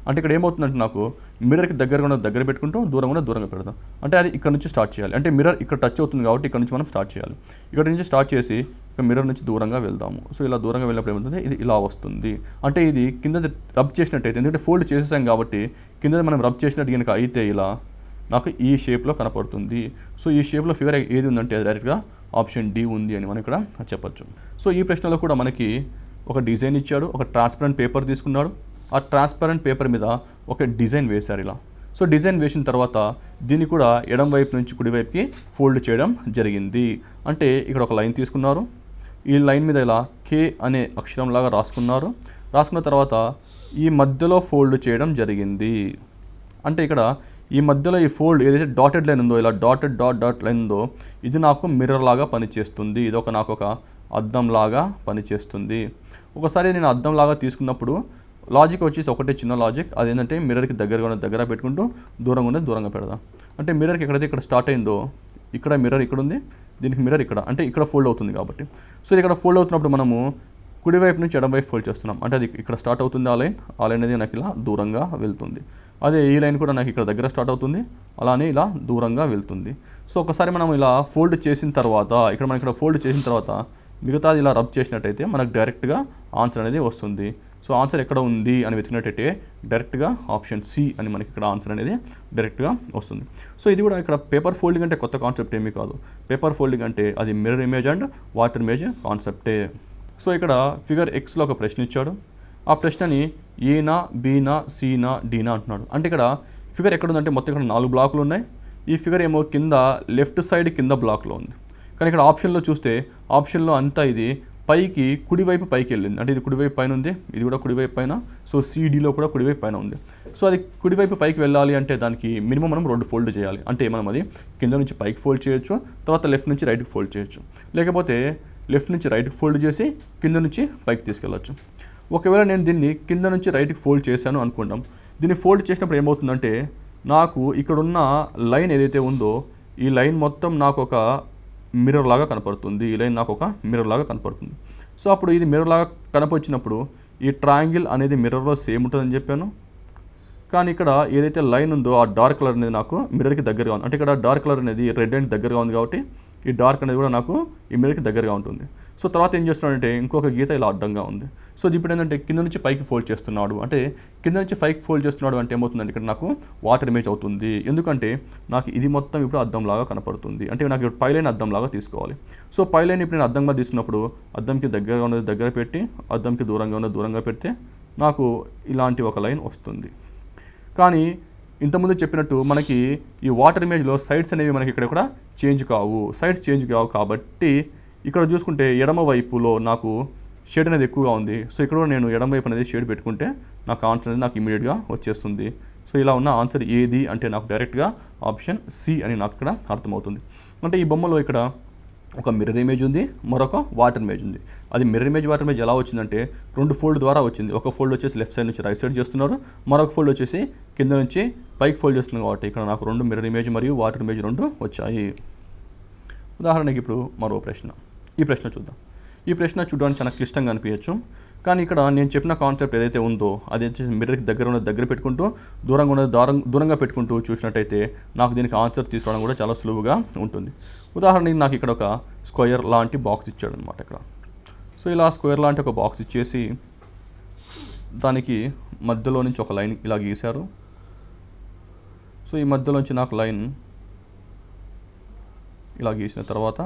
అంటే ఇక్కడ ఏమవుతుందంటే నాకు మిర్రర్కి దగ్గరగా ఉన్న దగ్గర పెట్టుకుంటూ దూరంగా పెడదాం. అంటే అది ఇక్కడ నుంచి స్టార్ట్ చేయాలి. అంటే మిర్రర్ ఇక్కడ టచ్ అవుతుంది కాబట్టి ఇక్కడ నుంచి మనం స్టార్ట్ చేయాలి. ఇక్కడ నుంచి స్టార్ట్ చేసి ఇక మిర్రర్ నుంచి దూరంగా వెళ్దాము. సో ఇలా దూరంగా వెళ్ళినప్పుడు ఏమవుతుంది, ఇది ఇలా వస్తుంది. అంటే ఇది కింద రబ్ చేసినట్టయితే, ఎందుకంటే ఫోల్డ్ చేసేసాం కాబట్టి కింద మనం రబ్ చేసినట్టు కనుక అయితే ఇలా నాకు ఈ షేప్లో కనపడుతుంది. సో ఈ షేప్లో ఫిగర్ ఏది ఉందంటే అది డైరెక్ట్గా ఆప్షన్ డి ఉంది అని మనం ఇక్కడ చెప్పచ్చు. సో ఈ ప్రశ్నలో కూడా మనకి ఒక డిజైన్ ఇచ్చాడు, ఒక ట్రాన్స్పరెంట్ పేపర్ తీసుకున్నాడు. ఆ ట్రాన్స్పరెంట్ పేపర్ మీద ఒక డిజైన్ వేశారు ఇలా. సో డిజైన్ వేసిన తర్వాత దీన్ని కూడా ఎడం వైపు నుంచి కుడివైపుకి ఫోల్డ్ చేయడం జరిగింది. అంటే ఇక్కడ ఒక లైన్ తీసుకున్నారు, ఈ లైన్ మీద ఇలా కే అనే అక్షరంలాగా రాసుకున్నారు. రాసుకున్న తర్వాత ఈ మధ్యలో ఫోల్డ్ చేయడం జరిగింది. అంటే ఇక్కడ ఈ మధ్యలో ఈ ఫోల్డ్ ఏదైతే డాటెడ్ లైన్ ఉందో, ఇలా డాట్ లైన్ ఉందో ఇది నాకు మిర్రర్ లాగా పనిచేస్తుంది. ఇది నాకు ఒక అద్దం లాగా పనిచేస్తుంది. ఒకసారి నేను అద్దం లాగా తీసుకున్నప్పుడు లాజిక్ వచ్చేసి ఒకటే చిన్న లాజిక్, అదేంటంటే మిర్రర్కి దగ్గర పెట్టుకుంటూ దూరంగా పెడదాం. అంటే మిర్రర్కి ఎక్కడైతే ఇక్కడ స్టార్ట్ అయిందో ఇక్కడ మిర్రర్ ఇక్కడ ఉంది, దీనికి మిర్రర్ ఇక్కడ, అంటే ఇక్కడ ఫోల్డ్ అవుతుంది కాబట్టి. సో ఇది ఇక్కడ ఫోల్డ్ అవుతున్నప్పుడు మనము కుడివైపు నుంచి ఎడమవైపు ఫోల్డ్ చేస్తున్నాం. అంటే అది ఇక్కడ స్టార్ట్ అవుతుంది ఆ లైన్ అనేది నాకు ఇలా దూరంగా వెళ్తుంది. అదే ఈ లైన్ కూడా నాకు ఇక్కడ దగ్గర స్టార్ట్ అవుతుంది, అలానే ఇలా దూరంగా వెళ్తుంది. సో ఒకసారి మనం ఇలా ఫోల్డ్ చేసిన తర్వాత మనం ఇక్కడ ఫోల్డ్ చేసిన తర్వాత మిగతాది ఇలా రబ్ చేసినట్టయితే మనకు డైరెక్ట్గా ఆన్సర్ అనేది వస్తుంది. సో ఆన్సర్ ఎక్కడ ఉంది అని వెతికినట్టయితే డైరెక్ట్గా ఆప్షన్ సి అని మనకి ఇక్కడ ఆన్సర్ అనేది డైరెక్ట్గా వస్తుంది. సో ఇది కూడా ఇక్కడ పేపర్ ఫోల్డింగ్ అంటే కొత్త కాన్సెప్ట్ ఏమీ కాదు. పేపర్ ఫోల్డింగ్ అంటే అది mirror image and water image కాన్సెప్టే. సో ఇక్కడ ఫిగర్ ఎక్స్లో ఒక ప్రశ్న ఇచ్చాడు. ఆ ప్రశ్నని ఏనా బీనా సీనా డీనా అంటున్నాడు. అంటే ఇక్కడ ఫిగర్ ఎక్కడ ఉందంటే మొత్తం ఇక్కడ 4 బ్లాకులు ఉన్నాయి. ఈ ఫిగర్ ఏమో కింద లెఫ్ట్ సైడ్ కింద బ్లాక్లో ఉంది. కానీ ఇక్కడ ఆప్షన్లో చూస్తే ఆప్షన్లో అంతా ఇది పైకి కుడివైపు పైకి వెళ్ళింది. అంటే ఇది కుడివైపు పైన ఉంది, ఇది కూడా కుడివైపు పైన. సో సిడిలో కూడా కుడివైపు పైన ఉంది. సో అది కుడివైపు పైకి వెళ్ళాలి అంటే దానికి మినిమం మనం 2 ఫోల్డ్ చేయాలి. అంటే మనం అది కింద నుంచి పైకి ఫోల్డ్ చేయొచ్చు, తర్వాత లెఫ్ట్ నుంచి రైట్కి ఫోల్డ్ చేయొచ్చు, లేకపోతే లెఫ్ట్ నుంచి రైట్కి ఫోల్డ్ చేసి కింద నుంచి పైకి తీసుకెళ్ళచ్చు. ఒకవేళ నేను దీన్ని కింద నుంచి రైట్కి ఫోల్డ్ చేశాను అనుకుంటాం. దీన్ని ఫోల్డ్ చేసినప్పుడు ఏమవుతుందంటే నాకు ఇక్కడున్న లైన్ ఏదైతే ఉందో ఈ లైన్ మొత్తం నాకు ఒక మిర్రర్ లాగా కనపడుతుంది. ఈ లైన్ నాకు ఒక మిర్రర్ లాగా కనపడుతుంది. సో అప్పుడు ఇది మిర్రర్ లాగా కనపొచ్చినప్పుడు ఈ ట్రయాంగిల్ అనేది మిర్రర్లో సేమ్ ఉంటుందని చెప్పాను. కానీ ఇక్కడ ఏదైతే లైన్ ఉందో ఆ డార్క్ కలర్ అనేది నాకు మిర్రర్కి దగ్గరగా ఉంది. అంటే ఇక్కడ డార్క్ కలర్ అనేది రెడ్ అండ్ దగ్గరగా ఉంది కాబట్టి ఈ డార్క్ అనేది కూడా నాకు ఈ మిర్రర్కి దగ్గరగా ఉంటుంది. సో తర్వాత ఏం చేస్తున్నాడంటే ఇంకొక గీత ఇలా అడ్డంగా ఉంది. సో ఇప్పుడు ఏంటంటే కింద నుంచి పైకి ఫోల్డ్ చేస్తున్నాడు. అంటే కింద నుంచి పైకి ఫోల్డ్ చేస్తున్నాడు అంటే ఏమవుతుందంటే ఇక్కడ నాకు వాటర్ ఇమేజ్ అవుతుంది. ఎందుకంటే నాకు ఇది మొత్తం ఇప్పుడు అద్దంలాగా కనపడుతుంది. అంటే నాకు ఇప్పుడు పైలైన్ అద్దంలాగా తీసుకోవాలి. సో పైలైన్ ఇప్పుడు నేను అద్దంగా తీసుకున్నప్పుడు అద్దంకి దగ్గరగా ఉన్నది దగ్గర పెట్టి అద్దంకి దూరంగా ఉన్నది దూరంగా పెడితే నాకు ఇలాంటి ఒక లైన్ వస్తుంది. కానీ ఇంతకుముందు చెప్పినట్టు మనకి ఈ వాటర్ ఇమేజ్లో సైడ్స్ అనేవి మనకి ఇక్కడ కూడా సైడ్స్ చేంజ్ కావు కాబట్టి ఇక్కడ చూసుకుంటే ఎడమ వైపులో నాకు షేడ్ అనేది ఎక్కువగా ఉంది. సో ఇక్కడ కూడా నేను ఎడమ వైపు అనేది షేడ్ పెట్టుకుంటే నాకు ఆన్సర్ అనేది నాకు ఇమీడియట్గా వచ్చేస్తుంది. సో ఇలా ఉన్న ఆన్సర్ ఏది అంటే నాకు డైరెక్ట్గా ఆప్షన్ సి అని నాకు ఇక్కడ అర్థమవుతుంది. అంటే ఈ బొమ్మలో ఇక్కడ ఒక మిర్రర్ ఇమేజ్ ఉంది, మరొక వాటర్ ఇమేజ్ ఉంది. అది మిర్రర్ ఇమేజ్ వాటర్ ఇమేజ్ ఎలా వచ్చిందంటే 2 ఫోల్డ్ ద్వారా వచ్చింది. ఒక ఫోల్డ్ వచ్చేసి లెఫ్ట్ సైడ్ నుంచి రైట్ సైడ్ చేస్తున్నారు, మరొక ఫోల్డ్ వచ్చేసి కింద నుంచి పైకి ఫోల్డ్ చేస్తున్నారు. కాబట్టి ఇక్కడ నాకు 2 మిర్రర్ ఇమేజ్ మరియు వాటర్ ఇమేజ్ 2 వచ్చాయి. ఉదాహరణకి ఇప్పుడు మరో ప్రశ్న, ఈ ప్రశ్న చూద్దాం. ఈ ప్రశ్న చూడడానికి చాలా క్లిష్టంగా అనిపించచ్చు, కానీ ఇక్కడ నేను చెప్పిన కాన్సెప్ట్ ఏదైతే ఉందో అది వచ్చేసి మిర్రర్కి దగ్గర ఉన్నది దగ్గర పెట్టుకుంటూ దూరంగా ఉన్నది దూరంగా పెట్టుకుంటూ చూసినట్టయితే నాకు దీనికి ఆన్సర్ తీసుకోవడం కూడా చాలా సులువుగా ఉంటుంది. ఉదాహరణకి నాకు ఇక్కడ ఒక స్క్వేర్ లాంటి బాక్స్ ఇచ్చాడు అనమాట ఇక్కడ. సో ఇలా స్క్వేర్ లాంటి ఒక బాక్స్ ఇచ్చేసి దానికి మధ్యలో నుంచి ఒక లైన్ ఇలా గీశారు. సో ఈ మధ్యలోంచి నాకు లైన్ ఇలా గీసిన తర్వాత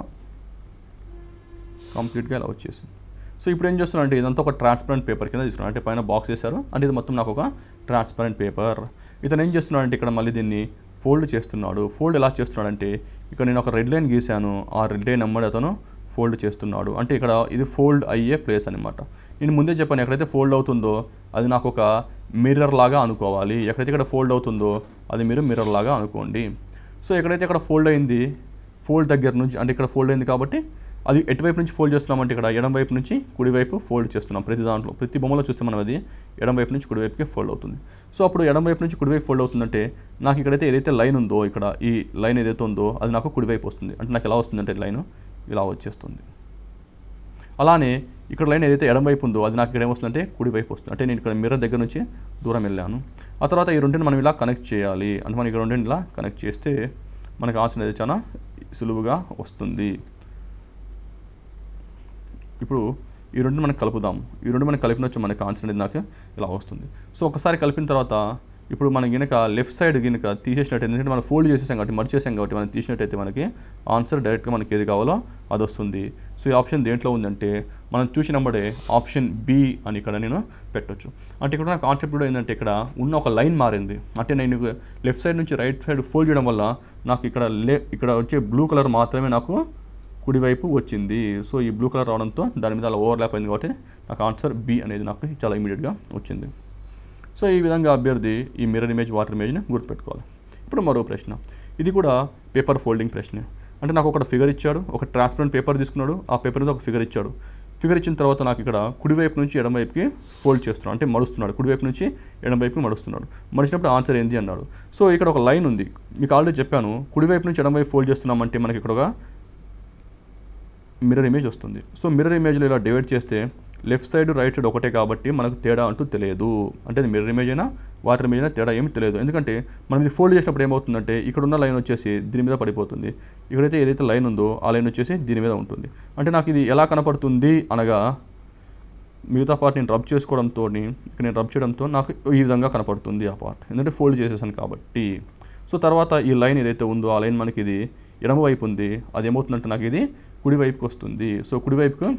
కంప్లీట్గా ఇలా వచ్చేసింది. సో ఇప్పుడు ఏం చేస్తున్నా అంటే ఇదంతా ఒక ట్రాన్స్పరెంట్ పేపర్ కింద తీసుకున్నాను. అంటే పైన బాక్స్ వేశారు, అంటే ఇది మొత్తం నాకు ఒక ట్రాన్స్పరెంట్ పేపర్. ఇతను ఏం చేస్తున్నాడు అంటే ఇక్కడ మళ్ళీ దీన్ని ఫోల్డ్ చేస్తున్నాడు. ఫోల్డ్ ఎలా చేస్తున్నాడంటే ఇక్కడ నేను ఒక రెడ్ లైన్ గీశాను, ఆ రెడ్ లైన్ నెంబర్ అతను ఫోల్డ్ చేస్తున్నాడు. అంటే ఇక్కడ ఇది ఫోల్డ్ అయ్యే ప్లేస్ అనమాట. నేను ముందే చెప్పాను, ఎక్కడైతే ఫోల్డ్ అవుతుందో అది నాకు ఒక మిర్రర్ లాగా అనుకోవాలి. ఎక్కడైతే ఇక్కడ ఫోల్డ్ అవుతుందో అది మీరు మిర్రర్ లాగా అనుకోండి. సో ఎక్కడైతే ఇక్కడ ఫోల్డ్ అయింది, ఫోల్డ్ దగ్గర నుంచి అంటే ఇక్కడ ఫోల్డ్ అయింది కాబట్టి అది ఎటువైపు నుంచి ఫోల్డ్ చేస్తున్నామంటే ఇక్కడ ఎడం వైపు నుంచి కుడివైపు ఫోల్డ్ చేస్తున్నాం. ప్రతి దాంట్లో ప్రతి బొమ్మలో చూస్తే మనం అది ఎడం వైపు నుంచి కుడివైపుకి ఫోల్డ్ అవుతుంది. సో అప్పుడు ఎడం వైపు నుంచి కుడివైపు ఫోల్డ్ అవుతుందంటే నాకు ఇక్కడైతే ఏదైతే లైన్ ఉందో ఇక్కడ ఈ లైన్ ఏదైతే ఉందో అది నాకు కుడివైపు వస్తుంది. అంటే నాకు ఎలా వస్తుందంటే లైన్ ఇలా వచ్చేస్తుంది. అలానే ఇక్కడ లైన్ ఏదైతే ఎడం వైపు ఉందో అది నాకు ఇక్కడ ఏమొస్తుందంటే కుడివైపు వస్తుంది. అంటే నేను ఇక్కడ మిర్రర్ దగ్గర నుంచి దూరం వెళ్ళాను. ఆ తర్వాత ఈ రెండింటిని మనం ఇలా కనెక్ట్ చేయాలి. అంటే మనం ఇక్కడ రెండింటిని ఇలా కనెక్ట్ చేస్తే మనకు ఆన్సర్ అనేది చాలా సులువుగా వస్తుంది. ఇప్పుడు ఈ రెండు మనకు కలుపుదాం. ఈ రెండు మనకు కలిపినొచ్చు మనకు ఆన్సర్ అనేది నాకు ఇలా వస్తుంది. సో ఒకసారి కలిపిన తర్వాత ఇప్పుడు మనం గినక లెఫ్ట్ సైడ్ గినక తీసేసినట్టు, ఎందుకంటే మనం ఫోల్డ్ చేసేసాం కాబట్టి మర్చి చేసాం కాబట్టి మనం తీసినట్టయితే మనకి ఆన్సర్ డైరెక్ట్గా మనకి ఏది కావాలో అది వస్తుంది. సో ఈ ఆప్షన్ దేంట్లో ఉందంటే మనం చూసినప్పుడే ఆప్షన్ బి అని ఇక్కడ నేను పెట్టొచ్చు. అంటే ఇక్కడ నా కాన్సెప్ట్ కూడా ఏంటంటే ఇక్కడ ఉన్న ఒక లైన్ మారింది. అంటే నేను లెఫ్ట్ సైడ్ నుంచి రైట్ సైడ్ ఫోల్డ్ చేయడం వల్ల నాకు ఇక్కడ వచ్చే బ్లూ కలర్ మాత్రమే నాకు కుడివైపు వచ్చింది. సో ఈ బ్లూ కలర్ రావడంతో దాని మీద అలా ఓవర్లాప్ అయింది కాబట్టి నాకు ఆన్సర్ బి అనేది నాకు చాలా ఇమీడియట్గా వచ్చింది. సో ఈ విధంగా అభ్యర్థి ఈ మిర్రర్ ఇమేజ్ వాటర్ ఇమేజ్ని గుర్తుపెట్టుకోవాలి. ఇప్పుడు మరో ప్రశ్న, ఇది కూడా పేపర్ ఫోల్డింగ్ ప్రశ్న. అంటే నాకు ఒక ఫిగర్ ఇచ్చాడు, ఒక ట్రాన్స్పరెంట్ పేపర్ తీసుకున్నాడు, ఆ పేపర్ మీద ఒక ఫిగర్ ఇచ్చాడు. ఫిగర్ ఇచ్చిన తర్వాత నాకు ఇక్కడ కుడివైపు నుంచి ఎడం వైపుకి ఫోల్డ్ చేస్తున్నాడు, అంటే మడుస్తున్నాడు. కుడివైపు నుంచి ఎడం వైపుకి మడుస్తున్నాడు. మడిచినప్పుడు ఆన్సర్ ఏంటి అన్నాడు. సో ఇక్కడ ఒక లైన్ ఉంది, మీకు ఆల్రెడీ చెప్పాను. కుడివైపు నుంచి ఎడం వైపు ఫోల్డ్ చేస్తున్నామంటే మనకి ఇక్కడ ఒక మిర్రర్ ఇమేజ్ వస్తుంది. సో మిర్రర్ ఇమేజ్లో ఇలా డివైడ్ చేస్తే లెఫ్ట్ సైడ్ రైట్ సైడ్ ఒకటే కాబట్టి మనకు తేడా అంటూ తెలియదు. అంటే అది మిర్రర్ ఇమేజ్ అయినా వాటర్ ఇమేజ్ అయినా తేడా ఏమీ తెలియదు. ఎందుకంటే మనం ఇది ఫోల్డ్ చేసినప్పుడు ఏమవుతుందంటే ఇక్కడ ఉన్న లైన్ వచ్చేసి దీని మీద పడిపోతుంది. ఇక్కడైతే ఏదైతే లైన్ ఉందో ఆ లైన్ వచ్చేసి దీని మీద ఉంటుంది. అంటే నాకు ఇది ఎలా కనపడుతుంది అనగా మిగతా పార్ట్ నేను రబ్ చేసుకోవడంతో ఇక్కడ నేను రబ్ చేయడంతో నాకు ఈ విధంగా కనపడుతుంది ఆ పార్ట్, ఎందుకంటే ఫోల్డ్ చేసేసాను కాబట్టి. సో తర్వాత ఈ లైన్ ఏదైతే ఉందో ఆ లైన్ మనకి ఇది ఎడమ వైపు ఉంది, అది ఏమవుతుందంటే నాకు ఇది కుడివైపుకి వస్తుంది. సో కుడివైపుకి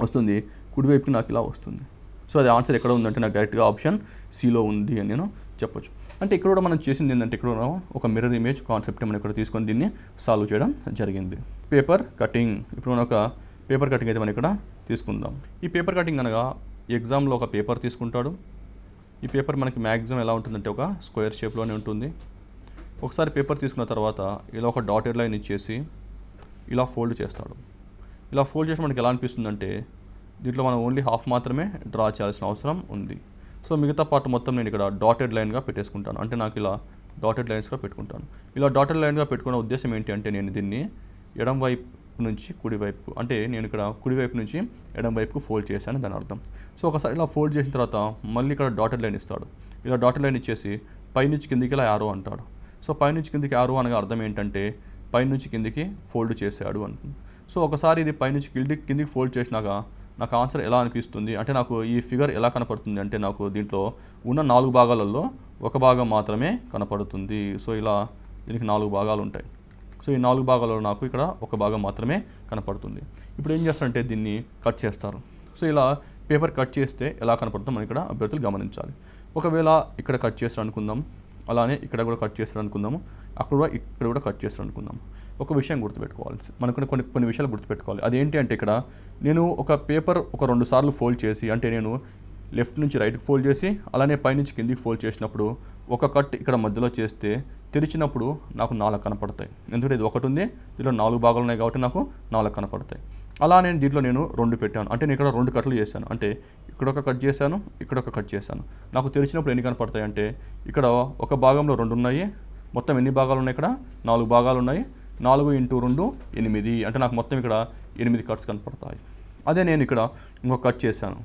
వస్తుంది, కుడివైపుకి నాకు ఇలా వస్తుంది. సో అది ఆన్సర్ ఎక్కడ ఉందంటే నాకు డైరెక్ట్గా ఆప్షన్ సిలో ఉంది అని నేను చెప్పొచ్చు. అంటే ఇక్కడ కూడా మనం చేసింది ఏంటంటే ఇక్కడ ఒక మిర్రర్ ఇమేజ్ కాన్సెప్ట్ మనం ఇక్కడ తీసుకొని దీన్ని సాల్వ్ చేయడం జరిగింది. పేపర్ కటింగ్, ఇప్పుడు మనం ఒక పేపర్ కటింగ్ అయితే మనం ఇక్కడ తీసుకుందాం. ఈ పేపర్ కటింగ్ అనగా ఎగ్జామ్లో ఒక పేపర్ తీసుకుంటాడు. ఈ పేపర్ మనకి మ్యాక్సిమం ఎలా ఉంటుందంటే ఒక స్క్వేర్ షేప్లోనే ఉంటుంది. ఒకసారి పేపర్ తీసుకున్న తర్వాత ఇలా ఒక డాటెడ్ లైన్ ఇచ్చేసి ఇలా ఫోల్డ్ చేస్తాడు. ఇలా ఫోల్డ్ చేసి మనకి ఎలా అనిపిస్తుందంటే దీంట్లో మనం ఓన్లీ హాఫ్ మాత్రమే డ్రా చేయాల్సిన అవసరం ఉంది. సో మిగతా పార్ట్ మొత్తం నేను ఇక్కడ డాటెడ్ లైన్గా పెట్టేసుకుంటాను. అంటే నాకు ఇలా డాటెడ్ లైన్స్గా పెట్టుకుంటాను. ఇలా డాటెడ్ లైన్గా పెట్టుకునే ఉద్దేశం ఏంటి అంటే నేను దీన్ని ఎడం వైపు నుంచి కుడివైపు, అంటే నేను ఇక్కడ కుడివైపు నుంచి ఎడం వైపుకు ఫోల్డ్ చేశాను దాని అర్థం. సో ఒకసారి ఇలా ఫోల్డ్ చేసిన తర్వాత మళ్ళీ ఇక్కడ డాటెడ్ లైన్ ఇస్తాడు. ఇలా డాటెడ్ లైన్ ఇచ్చేసి పైనుంచి కిందికి ఇలా యారో అంటాడు. సో పైనుంచి కిందికి యారో అనగా అర్థం ఏంటంటే పైనుంచి కిందికి ఫోల్డ్ చేశాడు అంటుంది. సో ఒకసారి ఇది పైనుంచి కిందికి ఫోల్డ్ చేసినాక నాకు ఆన్సర్ ఎలా అనిపిస్తుంది అంటే నాకు ఈ ఫిగర్ ఎలా కనపడుతుంది అంటే నాకు దీంట్లో ఉన్న 4 భాగాలలో ఒక భాగం మాత్రమే కనపడుతుంది. సో ఇలా దీనికి 4 భాగాలు ఉంటాయి. సో ఈ 4 భాగాలలో నాకు ఇక్కడ ఒక భాగం మాత్రమే కనపడుతుంది. ఇప్పుడు ఏం చేస్తారంటే దీన్ని కట్ చేస్తారు. సో ఇలా పేపర్ కట్ చేస్తే ఎలా కనపడుతుందో మనం ఇక్కడ అభ్యర్థులు గమనించాలి. ఒకవేళ ఇక్కడ కట్ చేస్తారు అనుకుందాం, అలానే ఇక్కడ కూడా కట్ చేస్తారు అనుకుందాము, ఇక్కడ కూడా కట్ చేస్తారు అనుకుందాం. ఒక విషయం గుర్తుపెట్టుకోవాలి, మనకు కొన్ని విషయాలు గుర్తుపెట్టుకోవాలి. అదేంటి అంటే ఇక్కడ నేను ఒక పేపర్ ఒక 2 సార్లు ఫోల్డ్ చేసి అంటే నేను లెఫ్ట్ నుంచి రైట్కి ఫోల్డ్ చేసి అలానే పైనుంచి కిందికి ఫోల్డ్ చేసినప్పుడు ఒక కట్ ఇక్కడ మధ్యలో చేస్తే తెరిచినప్పుడు నాకు 4 కనపడతాయి. ఎందుకంటే ఇది ఒకటి ఉంది, దీంట్లో 4 భాగాలు ఉన్నాయి కాబట్టి నాకు 4 కనపడతాయి. అలా నేను దీంట్లో నేను 2 పెట్టాను అంటే నేను ఇక్కడ 2 కట్లు చేశాను. అంటే ఇక్కడ ఒక కట్ చేశాను, ఇక్కడ ఒక కట్ చేశాను. నాకు తెరిచినప్పుడు ఎన్ని కనపడతాయి అంటే ఇక్కడ ఒక భాగంలో 2 ఉన్నాయి, మొత్తం ఎన్ని భాగాలు ఉన్నాయి ఇక్కడ 4 భాగాలు ఉన్నాయి. 4 × 2 8 అంటే నాకు మొత్తం ఇక్కడ 8 కట్స్ కనపడతాయి. అదే నేను ఇక్కడ ఇంకొక కట్ చేశాను.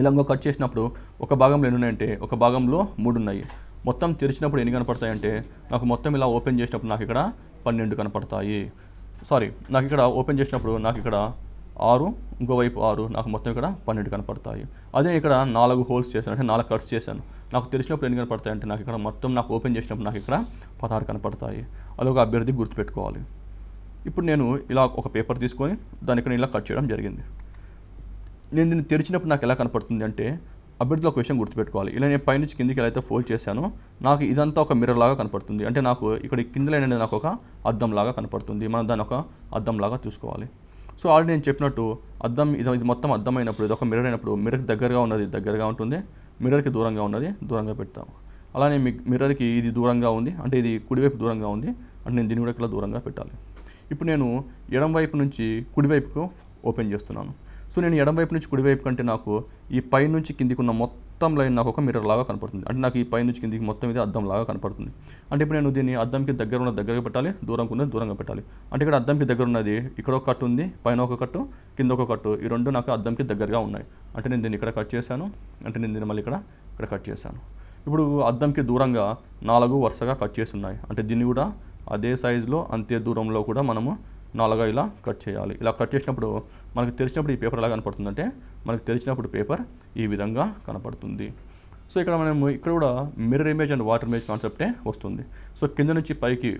ఇలా ఇంకొక కట్ చేసినప్పుడు ఒక భాగంలో ఎన్ని ఉన్నాయంటే ఒక భాగంలో 3 ఉన్నాయి. మొత్తం తెరిచినప్పుడు ఎన్ని కనపడతాయి అంటే నాకు మొత్తం ఇలా ఓపెన్ చేసినప్పుడు నాకు ఇక్కడ 12 కనపడతాయి. నాకు ఇక్కడ ఓపెన్ చేసినప్పుడు నాకు ఇక్కడ 6, ఇంకోవైపు 6, నాకు మొత్తం ఇక్కడ 12 కనపడతాయి. అదే ఇక్కడ 4 హోల్స్ చేశాను అంటే 4 కట్స్ చేశాను. నాకు తెరిచినప్పుడు ఎన్ని కనపడతాయి అంటే నాకు ఇక్కడ మొత్తం నాకు ఓపెన్ చేసినప్పుడు నాకు ఇక్కడ 16 కనపడతాయి. అదొక అభ్యర్థి గుర్తుపెట్టుకోవాలి. ఇప్పుడు నేను ఇలా ఒక పేపర్ తీసుకొని దాన్ని ఇక్కడ ఇలా కట్ చేయడం జరిగింది. నేను దీన్ని తెరిచినప్పుడు నాకు ఎలా కనపడుతుంది అంటే అభ్యర్థిలో ఒక విషయం గుర్తుపెట్టుకోవాలి. ఇలా నేను పైనుంచి కిందికి ఎలా అయితే ఫోల్డ్ చేశానో నాకు ఇదంతా ఒక మిర్రర్ లాగా కనపడుతుంది. అంటే నాకు ఇక్కడ కింద లైన్ అనేది నాకు ఒక అద్దం లాగా కనపడుతుంది. మనం దాన్ని ఒక అద్దం లాగా చూసుకోవాలి. సో ఆల్రెడీ నేను చెప్పినట్టు అద్దం ఇది మొత్తం అద్దం అయినప్పుడు ఇది ఒక మిర్రర్ అయినప్పుడు మిర్రర్కి దగ్గరగా ఉన్నది దగ్గరగా ఉంటుంది, మిర్రర్కి దూరంగా ఉన్నది దూరంగా పెడతాము. అలానే మిర్రర్కి ఇది దూరంగా ఉంది అంటే ఇది కుడివైపు దూరంగా ఉంది అంటే నేను దీన్ని కూడా ఇలా దూరంగా పెట్టాలి. ఇప్పుడు నేను ఎడం వైపు నుంచి కుడివైపుకు ఓపెన్ చేస్తున్నాను. సో నేను ఎడం వైపు నుంచి కుడివైపు కంటే నాకు ఈ పై నుంచి కిందికి ఉన్న మొత్తం లైన్ నాకు ఒక మిర్రర్ లాగా కనపడుతుంది. అంటే నాకు ఈ పై నుంచి కిందికి మొత్తం ఇది అద్దం లాగా కనపడుతుంది. అంటే ఇప్పుడు నేను దీన్ని అద్దంకి దగ్గరగా పెట్టాలి, దూరంగా పెట్టాలి. అంటే ఇక్కడ అద్దంకి దగ్గర ఉన్నది ఇక్కడ ఒక కట్టు ఉంది, పైన ఒక కట్టు, కింద ఒక కట్టు, ఈ 2 నాకు అద్దంకి దగ్గరగా ఉన్నాయి. అంటే నేను దీన్ని ఇక్కడ కట్ చేశాను, అంటే నేను దీన్ని మళ్ళీ ఇక్కడ కట్ చేశాను. ఇప్పుడు అద్దంకి దూరంగా 4 వరుసగా కట్ చేసి ఉన్నాయి. అంటే దీన్ని కూడా అదే సైజులో అంతే దూరంలో కూడా మనము 4గా ఇలా కట్ చేయాలి. ఇలా కట్ చేసినప్పుడు మనకు తెరిచినప్పుడు ఈ పేపర్ ఎలా కనపడుతుందంటే మనకు తెరిచినప్పుడు పేపర్ ఈ విధంగా కనపడుతుంది. సో ఇక్కడ ఇక్కడ కూడా mirror image and water image కాన్సెప్టే వస్తుంది. సో కింద నుంచి పైకి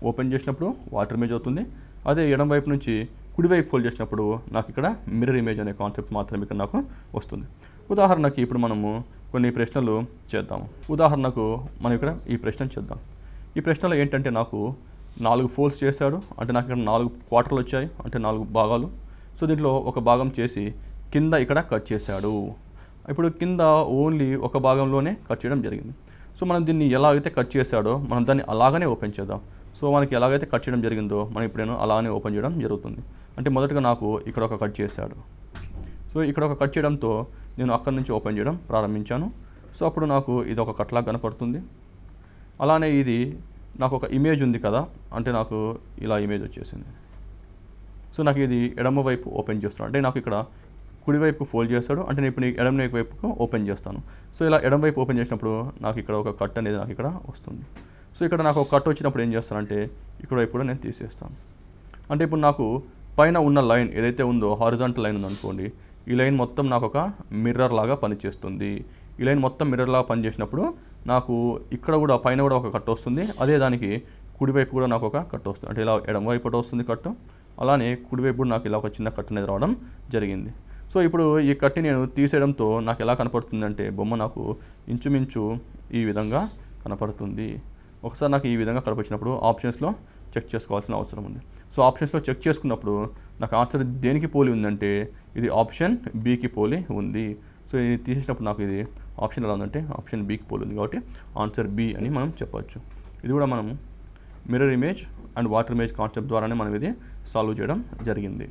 ఓపెన్ చేసినప్పుడు వాటర్ ఇమేజ్ అవుతుంది. అదే ఎడం వైపు నుంచి కుడివైపు ఫోల్డ్ చేసినప్పుడు నాకు ఇక్కడ మిర్రర్ ఇమేజ్ అనే కాన్సెప్ట్ మాత్రమే ఇక్కడ నాకు వస్తుంది. ఉదాహరణకి ఇప్పుడు మనము కొన్ని ప్రశ్నలు చేద్దాం. ఉదాహరణకు మనం ఇక్కడ ఈ ప్రశ్న చేద్దాం. ఈ ప్రశ్నలో ఏంటంటే నాకు 4 ఫోల్డ్స్ చేశాడు అంటే నాకు ఇక్కడ 4 క్వార్టర్లు వచ్చాయి అంటే 4 భాగాలు. సో దీంట్లో ఒక భాగం చేసి కింద ఇక్కడ కట్ చేశాడు. ఇప్పుడు కింద ఓన్లీ ఒక భాగంలోనే కట్ చేయడం జరిగింది. సో మనం దీన్ని ఎలాగైతే కట్ చేశాడో మనం దాన్ని అలాగనే ఓపెన్ చేద్దాం. సో మనకి ఎలాగైతే కట్ చేయడం జరిగిందో మనం ఇప్పుడు నేను అలానే ఓపెన్ చేయడం జరుగుతుంది. అంటే మొదటగా నాకు ఇక్కడ ఒక కట్ చేశాడు. సో ఇక్కడ ఒక కట్ చేయడంతో నేను అక్కడి నుంచి ఓపెన్ చేయడం ప్రారంభించాను. సో అప్పుడు నాకు ఇది ఒక కట్లాగా కనపడుతుంది. అలానే ఇది నాకు ఒక ఇమేజ్ ఉంది కదా, అంటే నాకు ఇలా ఇమేజ్ వచ్చేసింది. సో నాకు ఇది ఎడమ వైపు ఓపెన్ చేస్తున్నాను అంటే నాకు ఇక్కడ కుడివైపు ఫోల్డ్ చేస్తాడు అంటే నేను ఇప్పుడు ఎడమ వైపుకు ఓపెన్ చేస్తాను. సో ఇలా ఎడమ వైపు ఓపెన్ చేసినప్పుడు నాకు ఇక్కడ ఒక కట్ అనేది నాకు ఇక్కడ వస్తుంది. సో ఇక్కడ నాకు ఒక కట్ వచ్చినప్పుడు ఏం చేస్తానంటే ఇక్కడ వైపు కూడా నేను తీసేస్తాను. అంటే ఇప్పుడు నాకు పైన ఉన్న లైన్ ఏదైతే ఉందో హారిజాంటల్ లైన్ ఉందనుకోండి, ఈ లైన్ మొత్తం నాకు ఒక మిర్రర్ లాగా పనిచేస్తుంది. ఈ లైన్ మొత్తం మిర్రర్ లాగా పనిచేసినప్పుడు నాకు ఇక్కడ కూడా పైన కూడా ఒక కట్ వస్తుంది. అదే దానికి కుడివైపు కూడా నాకు ఒక కట్ వస్తుంది. అంటే ఇలా ఎడమ వైపు వస్తుంది కట్టు, అలానే కుడివైపు కూడా నాకు ఇలా ఒక చిన్న కట్ అనేది రావడం జరిగింది. సో ఇప్పుడు ఈ కట్ని నేను తీసేయడంతో నాకు ఎలా కనపడుతుంది అంటే బొమ్మ నాకు ఇంచుమించు ఈ విధంగా కనపడుతుంది. ఒకసారి నాకు ఈ విధంగా కనపడినప్పుడు ఆప్షన్స్లో చెక్ చేసుకోవాల్సిన అవసరం ఉంది. సో ఆప్షన్స్లో చెక్ చేసుకున్నప్పుడు నాకు ఆన్సర్ దేనికి పోలి ఉందంటే ఇది ఆప్షన్ బికి పోలి ఉంది. సో ఇది తీసేసినప్పుడు నాకు ఇది ఆప్షన్ ఎలా ఉందంటే ఆప్షన్ బికి పోలి ఉంది కాబట్టి ఆన్సర్ బి అని మనం చెప్పవచ్చు. ఇది కూడా మనం mirror image and water image concept ద్వారానే మనం ఇది సాల్వ్ చేయడం జరిగింది.